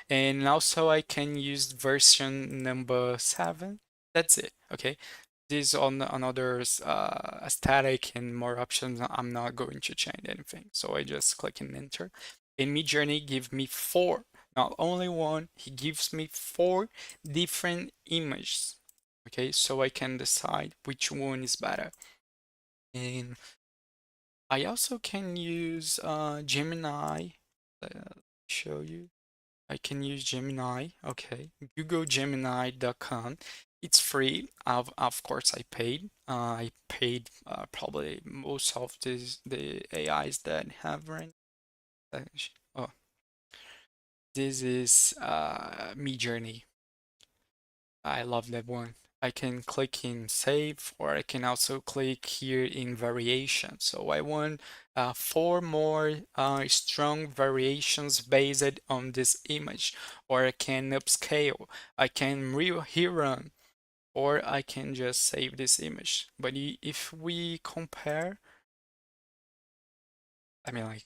And also I can use version number 7. That's it. Okay. This on another static and more options. I'm not going to change anything. So I just click and enter. And Midjourney give me 4, not only one, he gives me 4 different images. Okay, so I can decide which one is better. And I also can use Gemini. Show you. I can use Gemini. Okay, Google Gemini.com. It's free. Of course, I paid probably most of the AIs that have right. Oh, this is Midjourney. I love that one. I can click in save or I can also click here in variation. So I want 4 more strong variations based on this image, or I can upscale, I can rerun, or I can just save this image. But if we compare, I mean like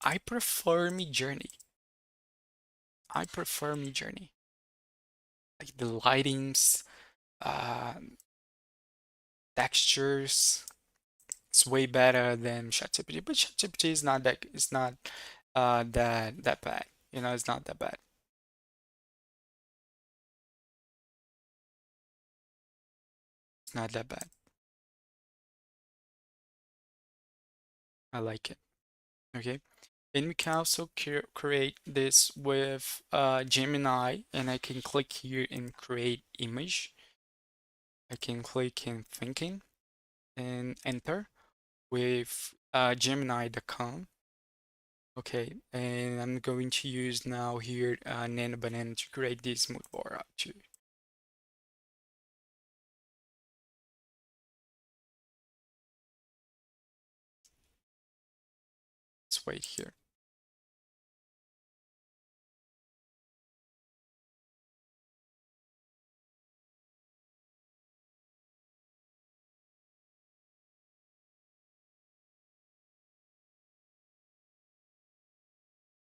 I prefer Midjourney. I prefer Midjourney. Like the lightings, uh, textures. It's way better than ChatGPT, but ChatGPT is not that that bad. You know, it's not that bad. It's not that bad. I like it. Okay. And we can also create this with Gemini, and I can click here and create image. I can click in thinking and enter with Gemini.com. Okay, and I'm going to use now here Nano Banana to create this mood board up too. Let's wait here.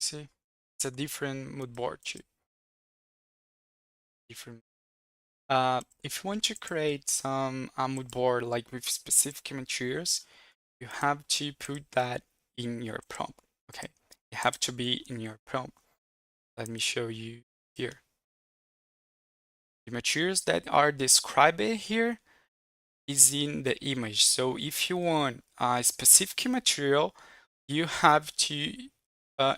See, it's a different mood board too. Different. If you want to create some mood board like with specific materials, you have to put that in your prompt. Okay, you have to be in your prompt. Let me show you here. The materials that are described here is in the image. So if you want a specific material, you have to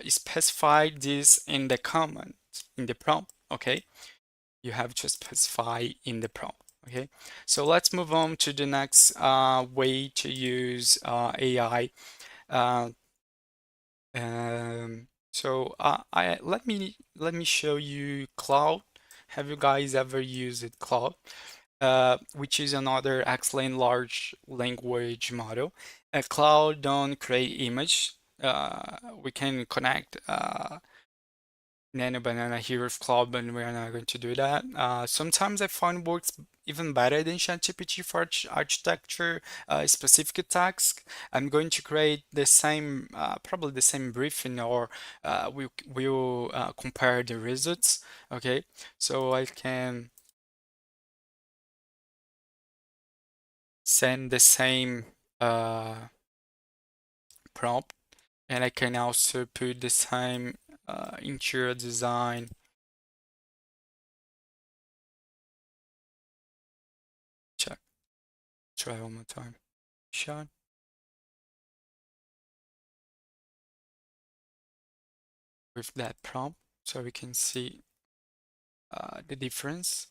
specify this in the comment, in the prompt, okay? You have to specify in the prompt, okay? So let's move on to the next way to use AI. Uh, I let me show you Cloud. Have you guys ever used it, Cloud? Which is another excellent large language model. A Cloud don't create image. We can connect Nano Banana here with Cloud, but we're not going to do that. Sometimes I find works even better than ChatGPT for architecture specific tasks. I'm going to create the same, probably the same briefing, or we'll compare the results. Okay, so I can send the same prompt, and I can also put the same interior design. Check. Try one more time. Shot with that prompt, so we can see the difference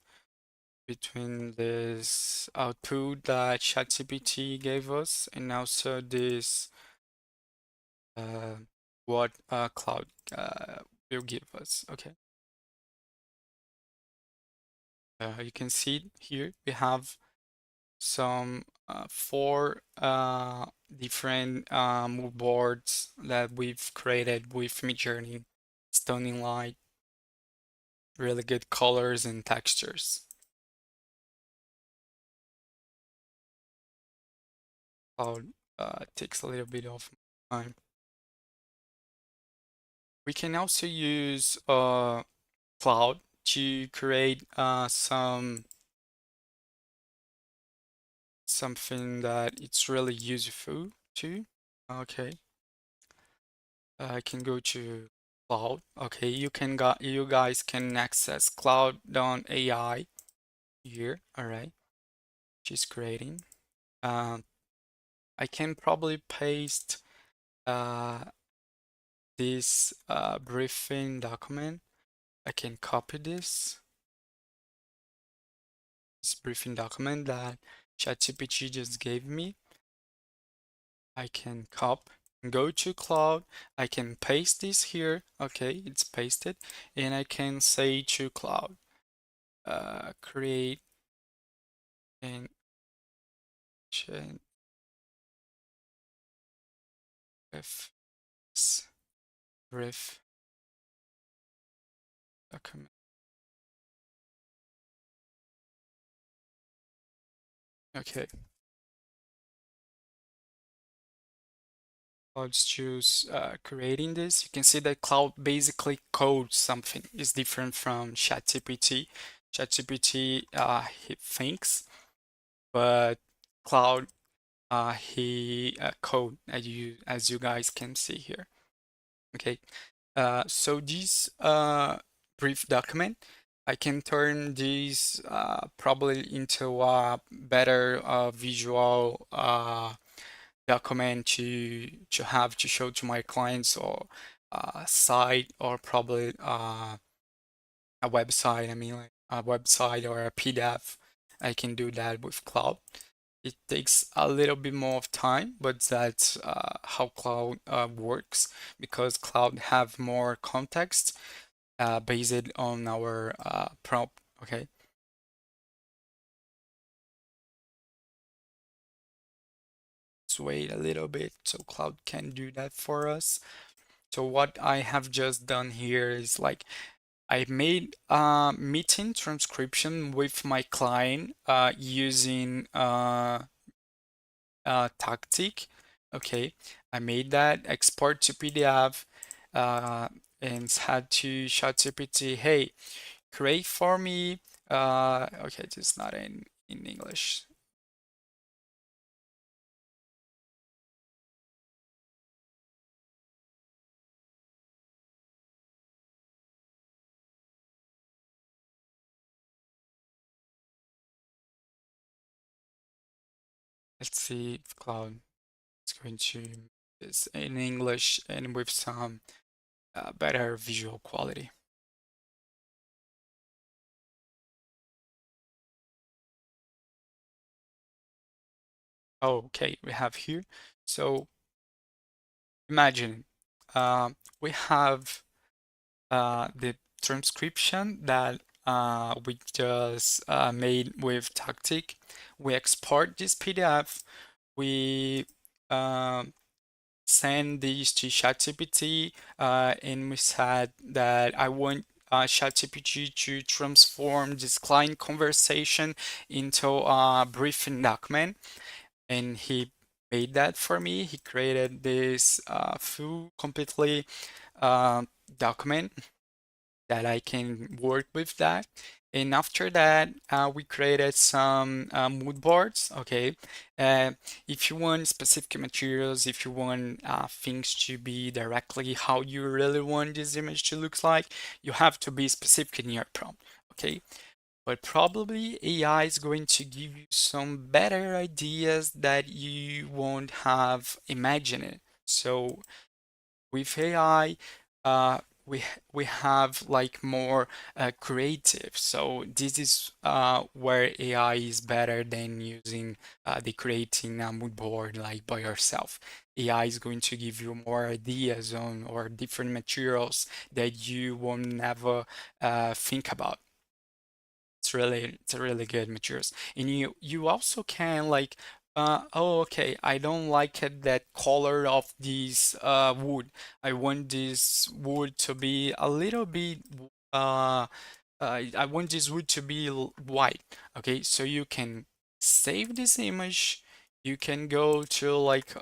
between this output that ChatGPT gave us and also this uh, what Cloud will give us. Okay, you can see here we have some four different mood boards that we've created with Midjourney, stunning light, really good colors and textures. Cloud takes a little bit of time. We can also use Cloud to create something that it's really useful too. Okay, I can go to Cloud. Okay, you guys can access Cloud.ai here. All right, just creating. Um, I can probably paste uh, this briefing document. I can copy this briefing document that ChatGPT just gave me. I can copy, go to Cloud. I can paste this here. Okay, it's pasted, and I can say to Cloud, create and chain with this brief document. Okay, let's choose creating this. You can see that Cloud basically codes something. It's different from ChatGPT. ChatGPT he thinks, but Cloud he code as you guys can see here. Okay, so this brief document, I can turn this probably into a better visual document to have to show to my clients or site or probably a website. I mean, like a website or a PDF. I can do that with Cloud. It takes a little bit more of time, but that's how Cloud works because Cloud have more context based on our prompt. Okay, let's wait a little bit so Cloud can do that for us. So what I have just done here is like I made a meeting transcription with my client using tactic. Okay, I made that export to PDF uh, and had to ChatGPT, hey, create for me. Okay, it's not in English. Let's see if Cloud is going to this in English and with some better visual quality. Oh, okay, we have here. So imagine we have the transcription that we just made with Tactic. We export this PDF. We um, send these to ChatGPT, and we said that I want ChatGPT to transform this client conversation into a briefing document, and he made that for me. He created this full, completely uh, document that I can work with that. And after that, we created some mood boards. Okay, uh, if you want specific materials, if you want things to be directly how you really want this image to look like, you have to be specific in your prompt. Okay, but probably AI is going to give you some better ideas that you won't have imagined. So with AI, uh, we have like more creative. So this is where AI is better than using the creating a mood board like by yourself. AI is going to give you more ideas on or different materials that you will never think about. It's a really good materials. And you also can like oh okay, I don't like it that color of this wood. I want this wood to be a little bit I want this wood to be white. Okay, so you can save this image. You can go to like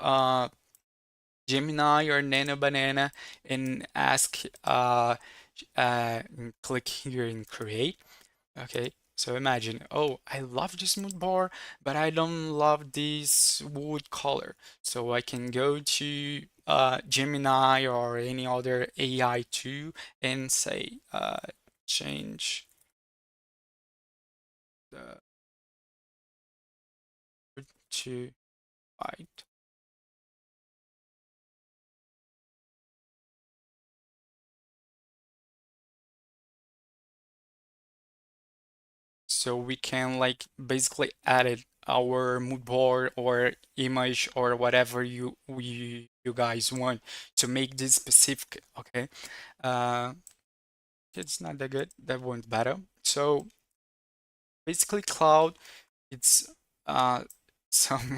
Gemini or Nano Banana and ask click here and create. Okay, so imagine, oh, I love this mood bar, but I don't love this wood color. So I can go to Gemini or any other AI tool and say, change the wood to white. So we can like basically edit our mood board or image or whatever you guys want to make this specific. Okay. Uh, it's not that good. That one's better. So basically, Cloud, it's uh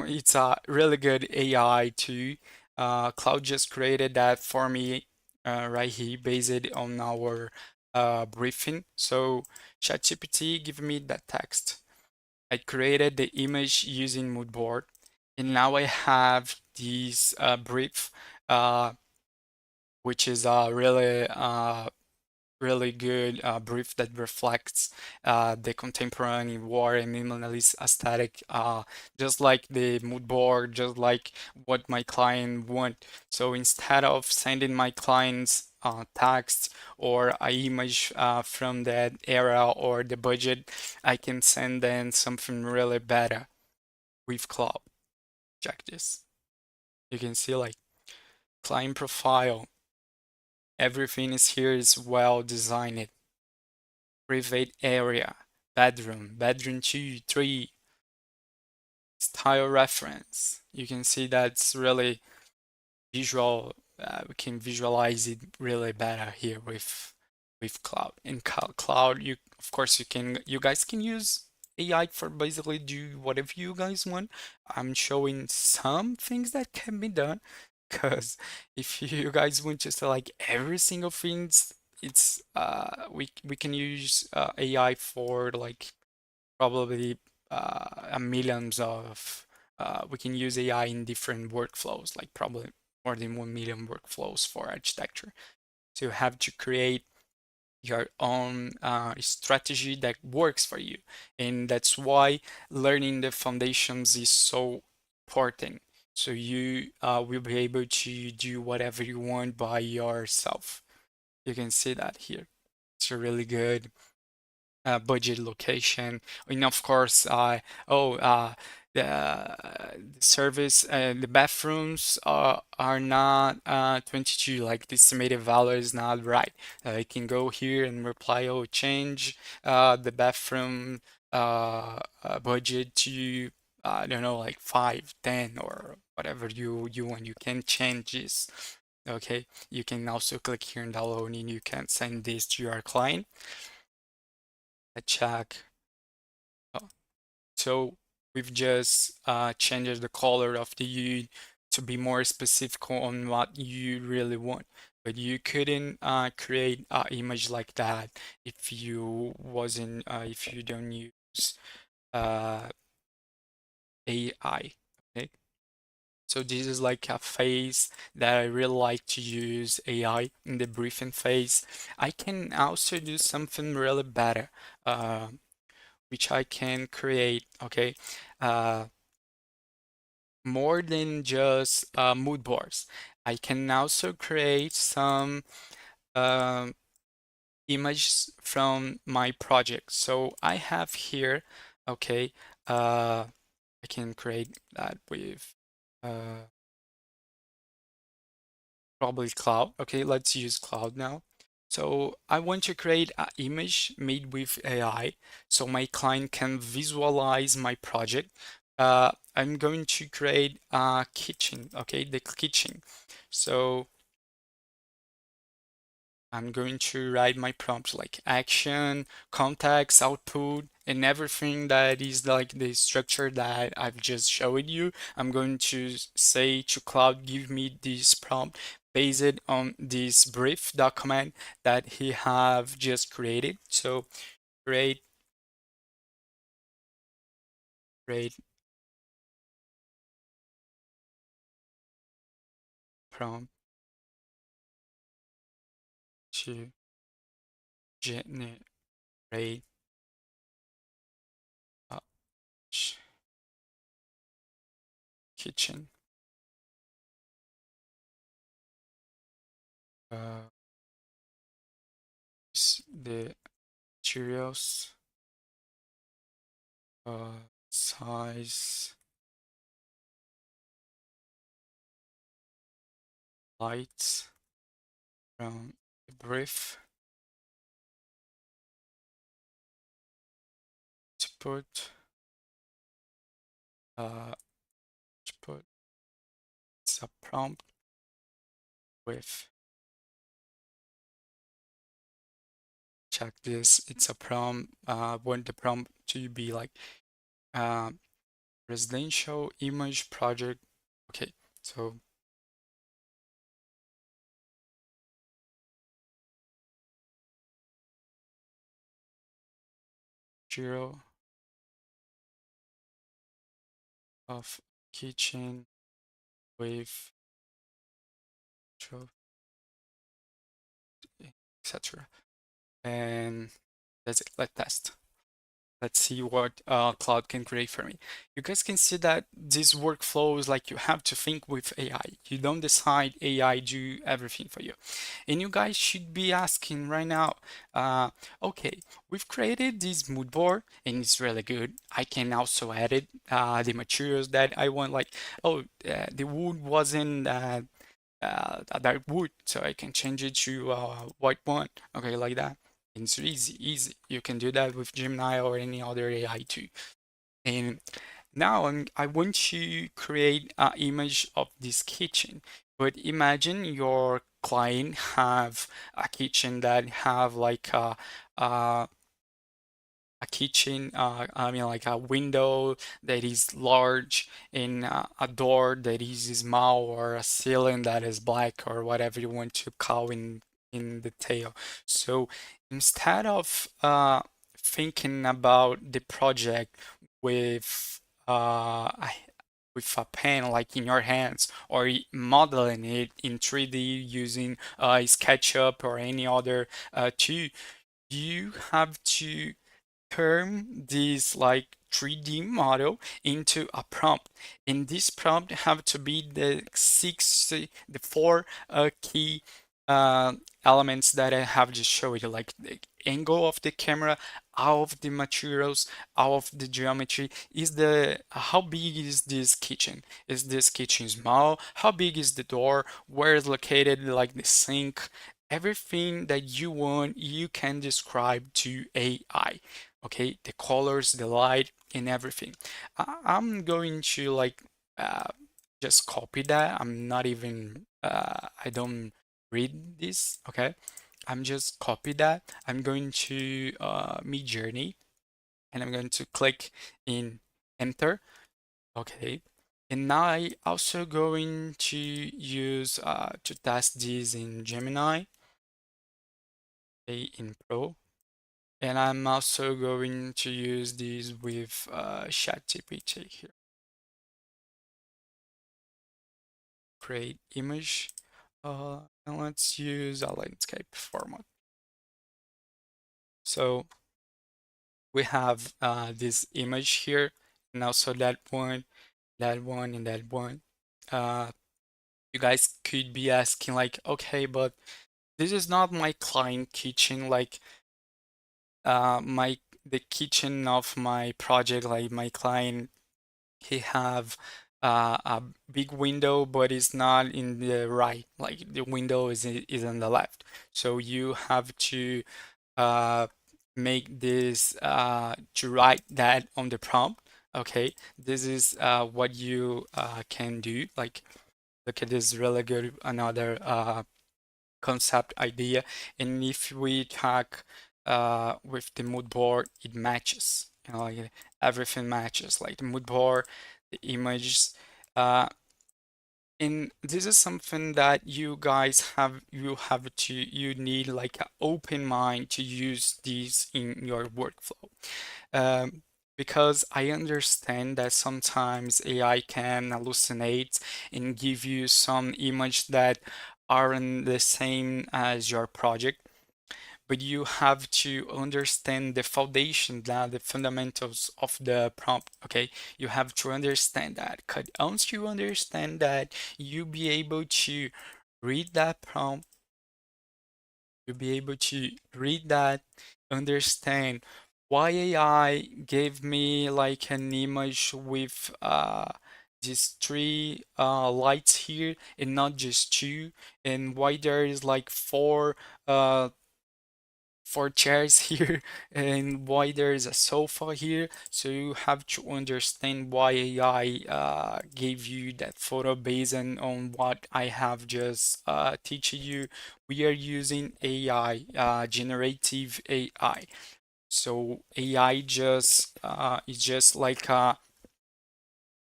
it's a really good AI too. Cloud just created that for me right here, based on our briefing. So ChatGPT give me that text. I created the image using Moodboard, and now I have this brief, uh, which is really really good brief that reflects the contemporary war and minimalist aesthetic, just like the mood board, just like what my client want. So instead of sending my clients text or an image from that era or the budget, I can send them something really better with Cloud. Check this. You can see like client profile. Everything is here is well designed. Private area, bedroom 2, 3, style reference. You can see that's really visual. We can visualize it really better here with Cloud. In Cloud, you of course you guys can use AI for basically do whatever you guys want. I'm showing some things that can be done because if you guys want just like every single things, it's we can use AI for like probably a millions of we can use AI in different workflows, like probably more than 1 million workflows for architecture. So you have to create your own strategy that works for you. And that's why learning the foundations is so important. So you will be able to do whatever you want by yourself. You can see that here. It's a really good budget location. And of course, the service, the bathrooms are not 22, like the estimated value is not right. I can go here and reply, oh, change the bathroom budget to, I don't know, like 5, 10, or whatever you want. You can change this. Okay, you can also click here and download, and you can send this to your client. I check. Oh, so we've just changed the color of the U to be more specific on what you really want. But you couldn't create an image like that if you wasn't if you don't use uh, AI. Okay. So this is like a phase that I really like to use AI in the briefing phase. I can also do something really better. Uh, which I can create, okay, uh, more than just mood boards. I can also create some um, images from my project. So I have here, okay, I can create that with uh, probably Cloud. Okay, let's use Cloud now. So I want to create an image made with AI so my client can visualize my project. I'm going to create a kitchen, okay, the kitchen. So I'm going to write my prompts like action, context, output, and everything that is like the structure that I've just showed you. I'm going to say to Cloud, give me this prompt based on this brief document that he have just created. So create, create prompt to generate a kitchen. Uh, the materials, size, lights from the brief to put to put a prompt with check this. It's a prompt. Want the prompt to be like uh, residential image project. Okay, so zero of kitchen with etc. And that's it. Let's test. Let's see what Cloud can create for me. You guys can see that this workflow is like you have to think with AI. You don't decide AI do everything for you. And you guys should be asking right now, uh, okay, we've created this mood board and it's really good. I can also edit the materials that I want, like, oh, the wood wasn't a dark wood, so I can change it to white one. Okay, like that. It's easy, easy. You can do that with Gemini or any other AI too. And now I want to create an image of this kitchen. But imagine your client have a kitchen that have like a kitchen, I mean like a window that is large and a door that is small or a ceiling that is black or whatever you want to call in detail. So instead of thinking about the project with with a pen like in your hands or modeling it in 3D using SketchUp or any other tool, you have to turn this like 3D model into a prompt. And this prompt have to be the four key uh, elements that I have just showed you, like the angle of the camera, all of the materials, all of the geometry. Is the how big is this kitchen? Is this kitchen small? How big is the door? Where is located like the sink? Everything that you want, you can describe to AI. Okay, the colors, the light, and everything. I'm going to like uh, just copy that. I'm not even I don't read this. Okay, I'm just copy that. I'm going to Journey, and I'm going to click in enter. Okay, and now I also going to use to test this in Gemini, in Pro. And I'm also going to use these with ChatGPT here. Create image. And let's use a landscape format. So we have this image here, and also that one, and that one. Uh, you guys could be asking like, okay, but this is not my client kitchen, like my the kitchen of my project, like my client he have a big window, but it's not in the right. Like the window is on the left. So you have to uh, make this to write that on the prompt. Okay, this is what you can do. Like, look at this really good another concept idea. And if we talk with the mood board, it matches. You know, like everything matches, like the mood board, the images. Uh, and this is something that you need like an open mind to use these in your workflow. Um, because I understand that sometimes AI can hallucinate and give you some image that aren't the same as your project, but you have to understand the foundation, the fundamentals of the prompt, okay? You have to understand that. Because once you understand that, you'll be able to read that prompt, you'll be able to read that, understand why AI gave me like an image with these three lights here and not just two, and why there is like uh four chairs here and why there is a sofa here. So you have to understand why AI gave you that photo based on what I have just teach you. We are using AI, generative AI. So AI just is just like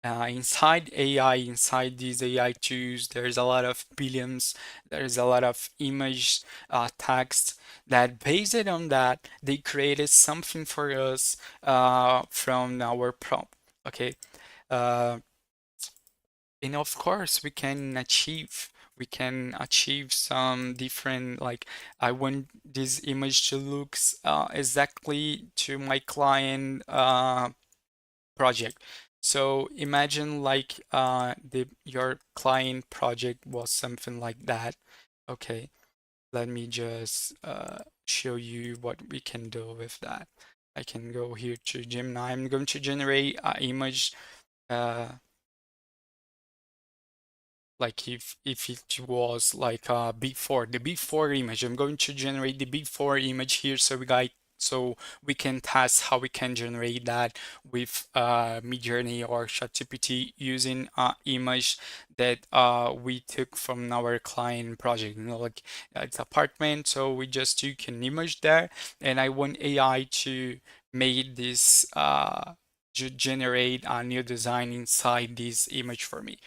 inside AI, inside these AI tools, there's a lot of billions, there's a lot of image, text that based on that, they created something for us from our prompt. Okay. Uh, and of course, we can achieve we can achieve some different, like I want this image to looks exactly to my client project. So imagine like the your client project was something like that. Okay, let me just show you what we can do with that. I can go here to Gemini. I'm going to generate an image uh, like if it was like before the before image. I'm going to generate the before image here so we can test how we can generate that with Midjourney or ChatGPT using image that we took from our client project. You know, like it's apartment, so we just took an image there, and I want AI to make this generate a new design inside this image for me.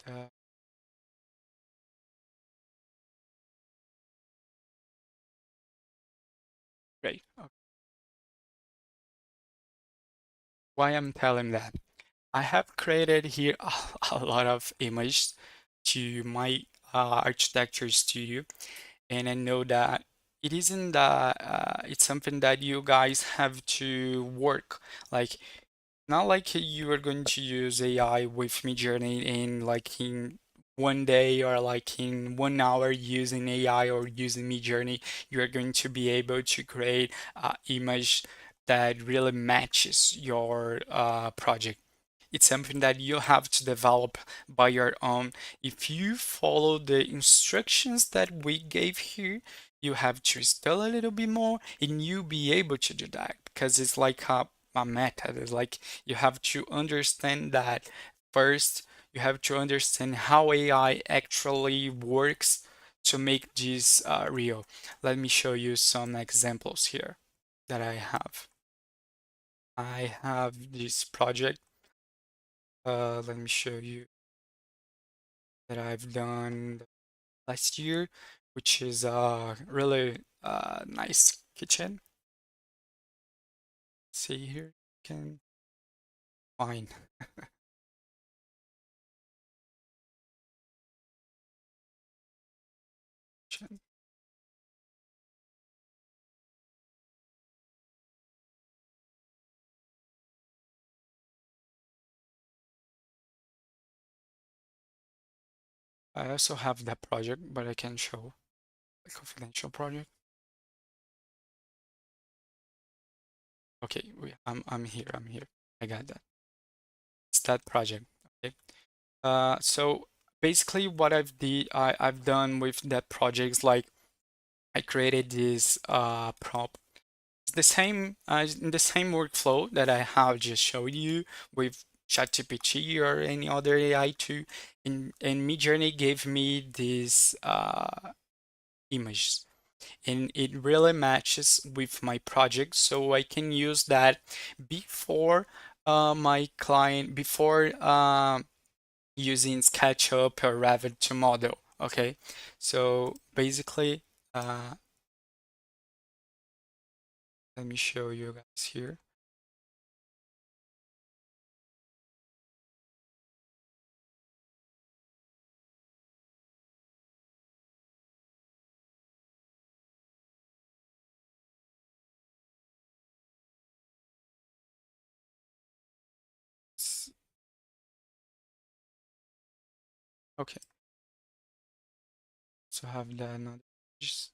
Uh, Great. Why I'm telling that? I have created here a lot of images to my architecture studio, and I know that it isn't that it's something that you guys have to work like not like you are going to use AI with Midjourney in like in 1 day or like in 1 hour using AI or using Midjourney. You are going to be able to create an image that really matches your project. It's something that you have to develop by your own. If you follow the instructions that we gave here, you have to install a little bit more and you'll be able to do that because it's like a method. It's like you have to understand that first, you have to understand how AI actually works to make this real. Let me show you some examples here that I have. I have this project. Let me show you that I've done last year, which is a really nice kitchen. See here, you can find kitchen. I also have that project, but I can show the confidential project. Okay, I'm here. I'm here. I got that. It's that project. Okay. So basically, what I've done with that project is like I created this prompt. It's the same in the same workflow that I have just showed you with ChatGPT or any other AI tool. And Midjourney gave me this image, and it really matches with my project, so I can use that before my client before using SketchUp or Revit to model. Okay, so basically, uh, let me show you guys here. Okay, so have the another. Just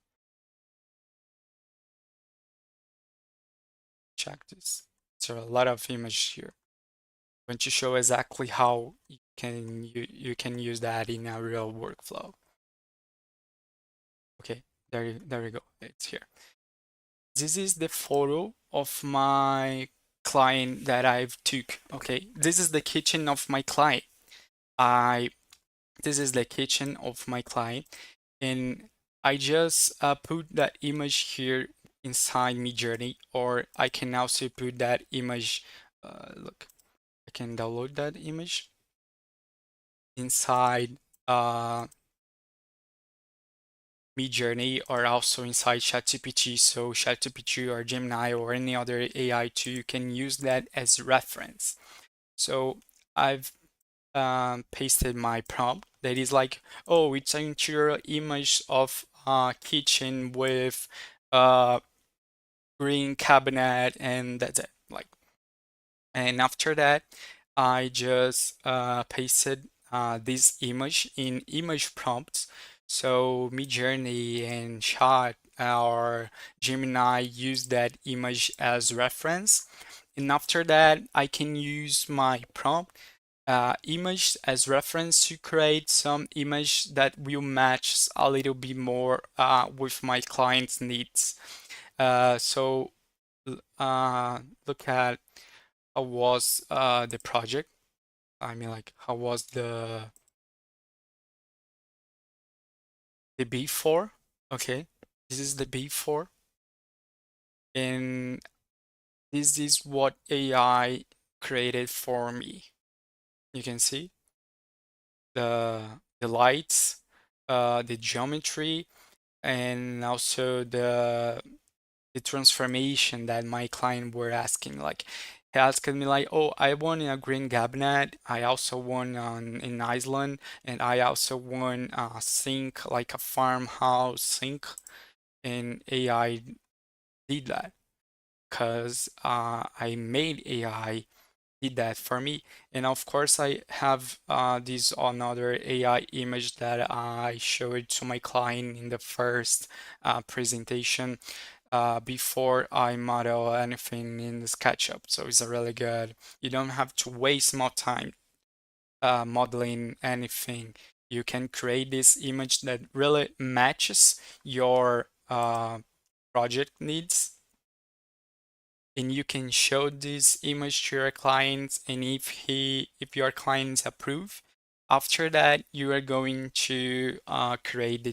check this. So a lot of image here. I'm going to show exactly how you can use that in a real workflow. Okay, there you go. It's here. This is the photo of my client that I've took. Okay, this is the kitchen of my client. I this is the kitchen of my client, and I just put that image here inside Midjourney, or I can also put that image. Look, I can download that image inside uh, Midjourney or also inside ChatGPT. So ChatGPT or Gemini or any other AI tool, you can use that as reference. So I've pasted my prompt that is like, oh, it's an interior image of a kitchen with a green cabinet, and that's it. Like, and after that, I just pasted this image in image prompts. So Midjourney and Chat or Gemini use that image as reference. And after that, I can use my prompt image as reference to create some image that will match a little bit more with my client's needs. So look at how was the project. I mean, like, how was the before? Okay, this is the before, and this is what AI created for me. You can see the lights, the geometry, and also the transformation that my client were asking. Like, he asked me like, oh, I want a green cabinet. I also want in Iceland, and I also want a sink, like a farmhouse sink. And AI did that because I made AI did that for me. And of course, I have this another AI image that I showed to my client in the first presentation before I model anything in the SketchUp. So it's a really good. You don't have to waste more time modeling anything. You can create this image that really matches your project needs, and you can show this image to your clients, and if your clients approve, after that you are going to create the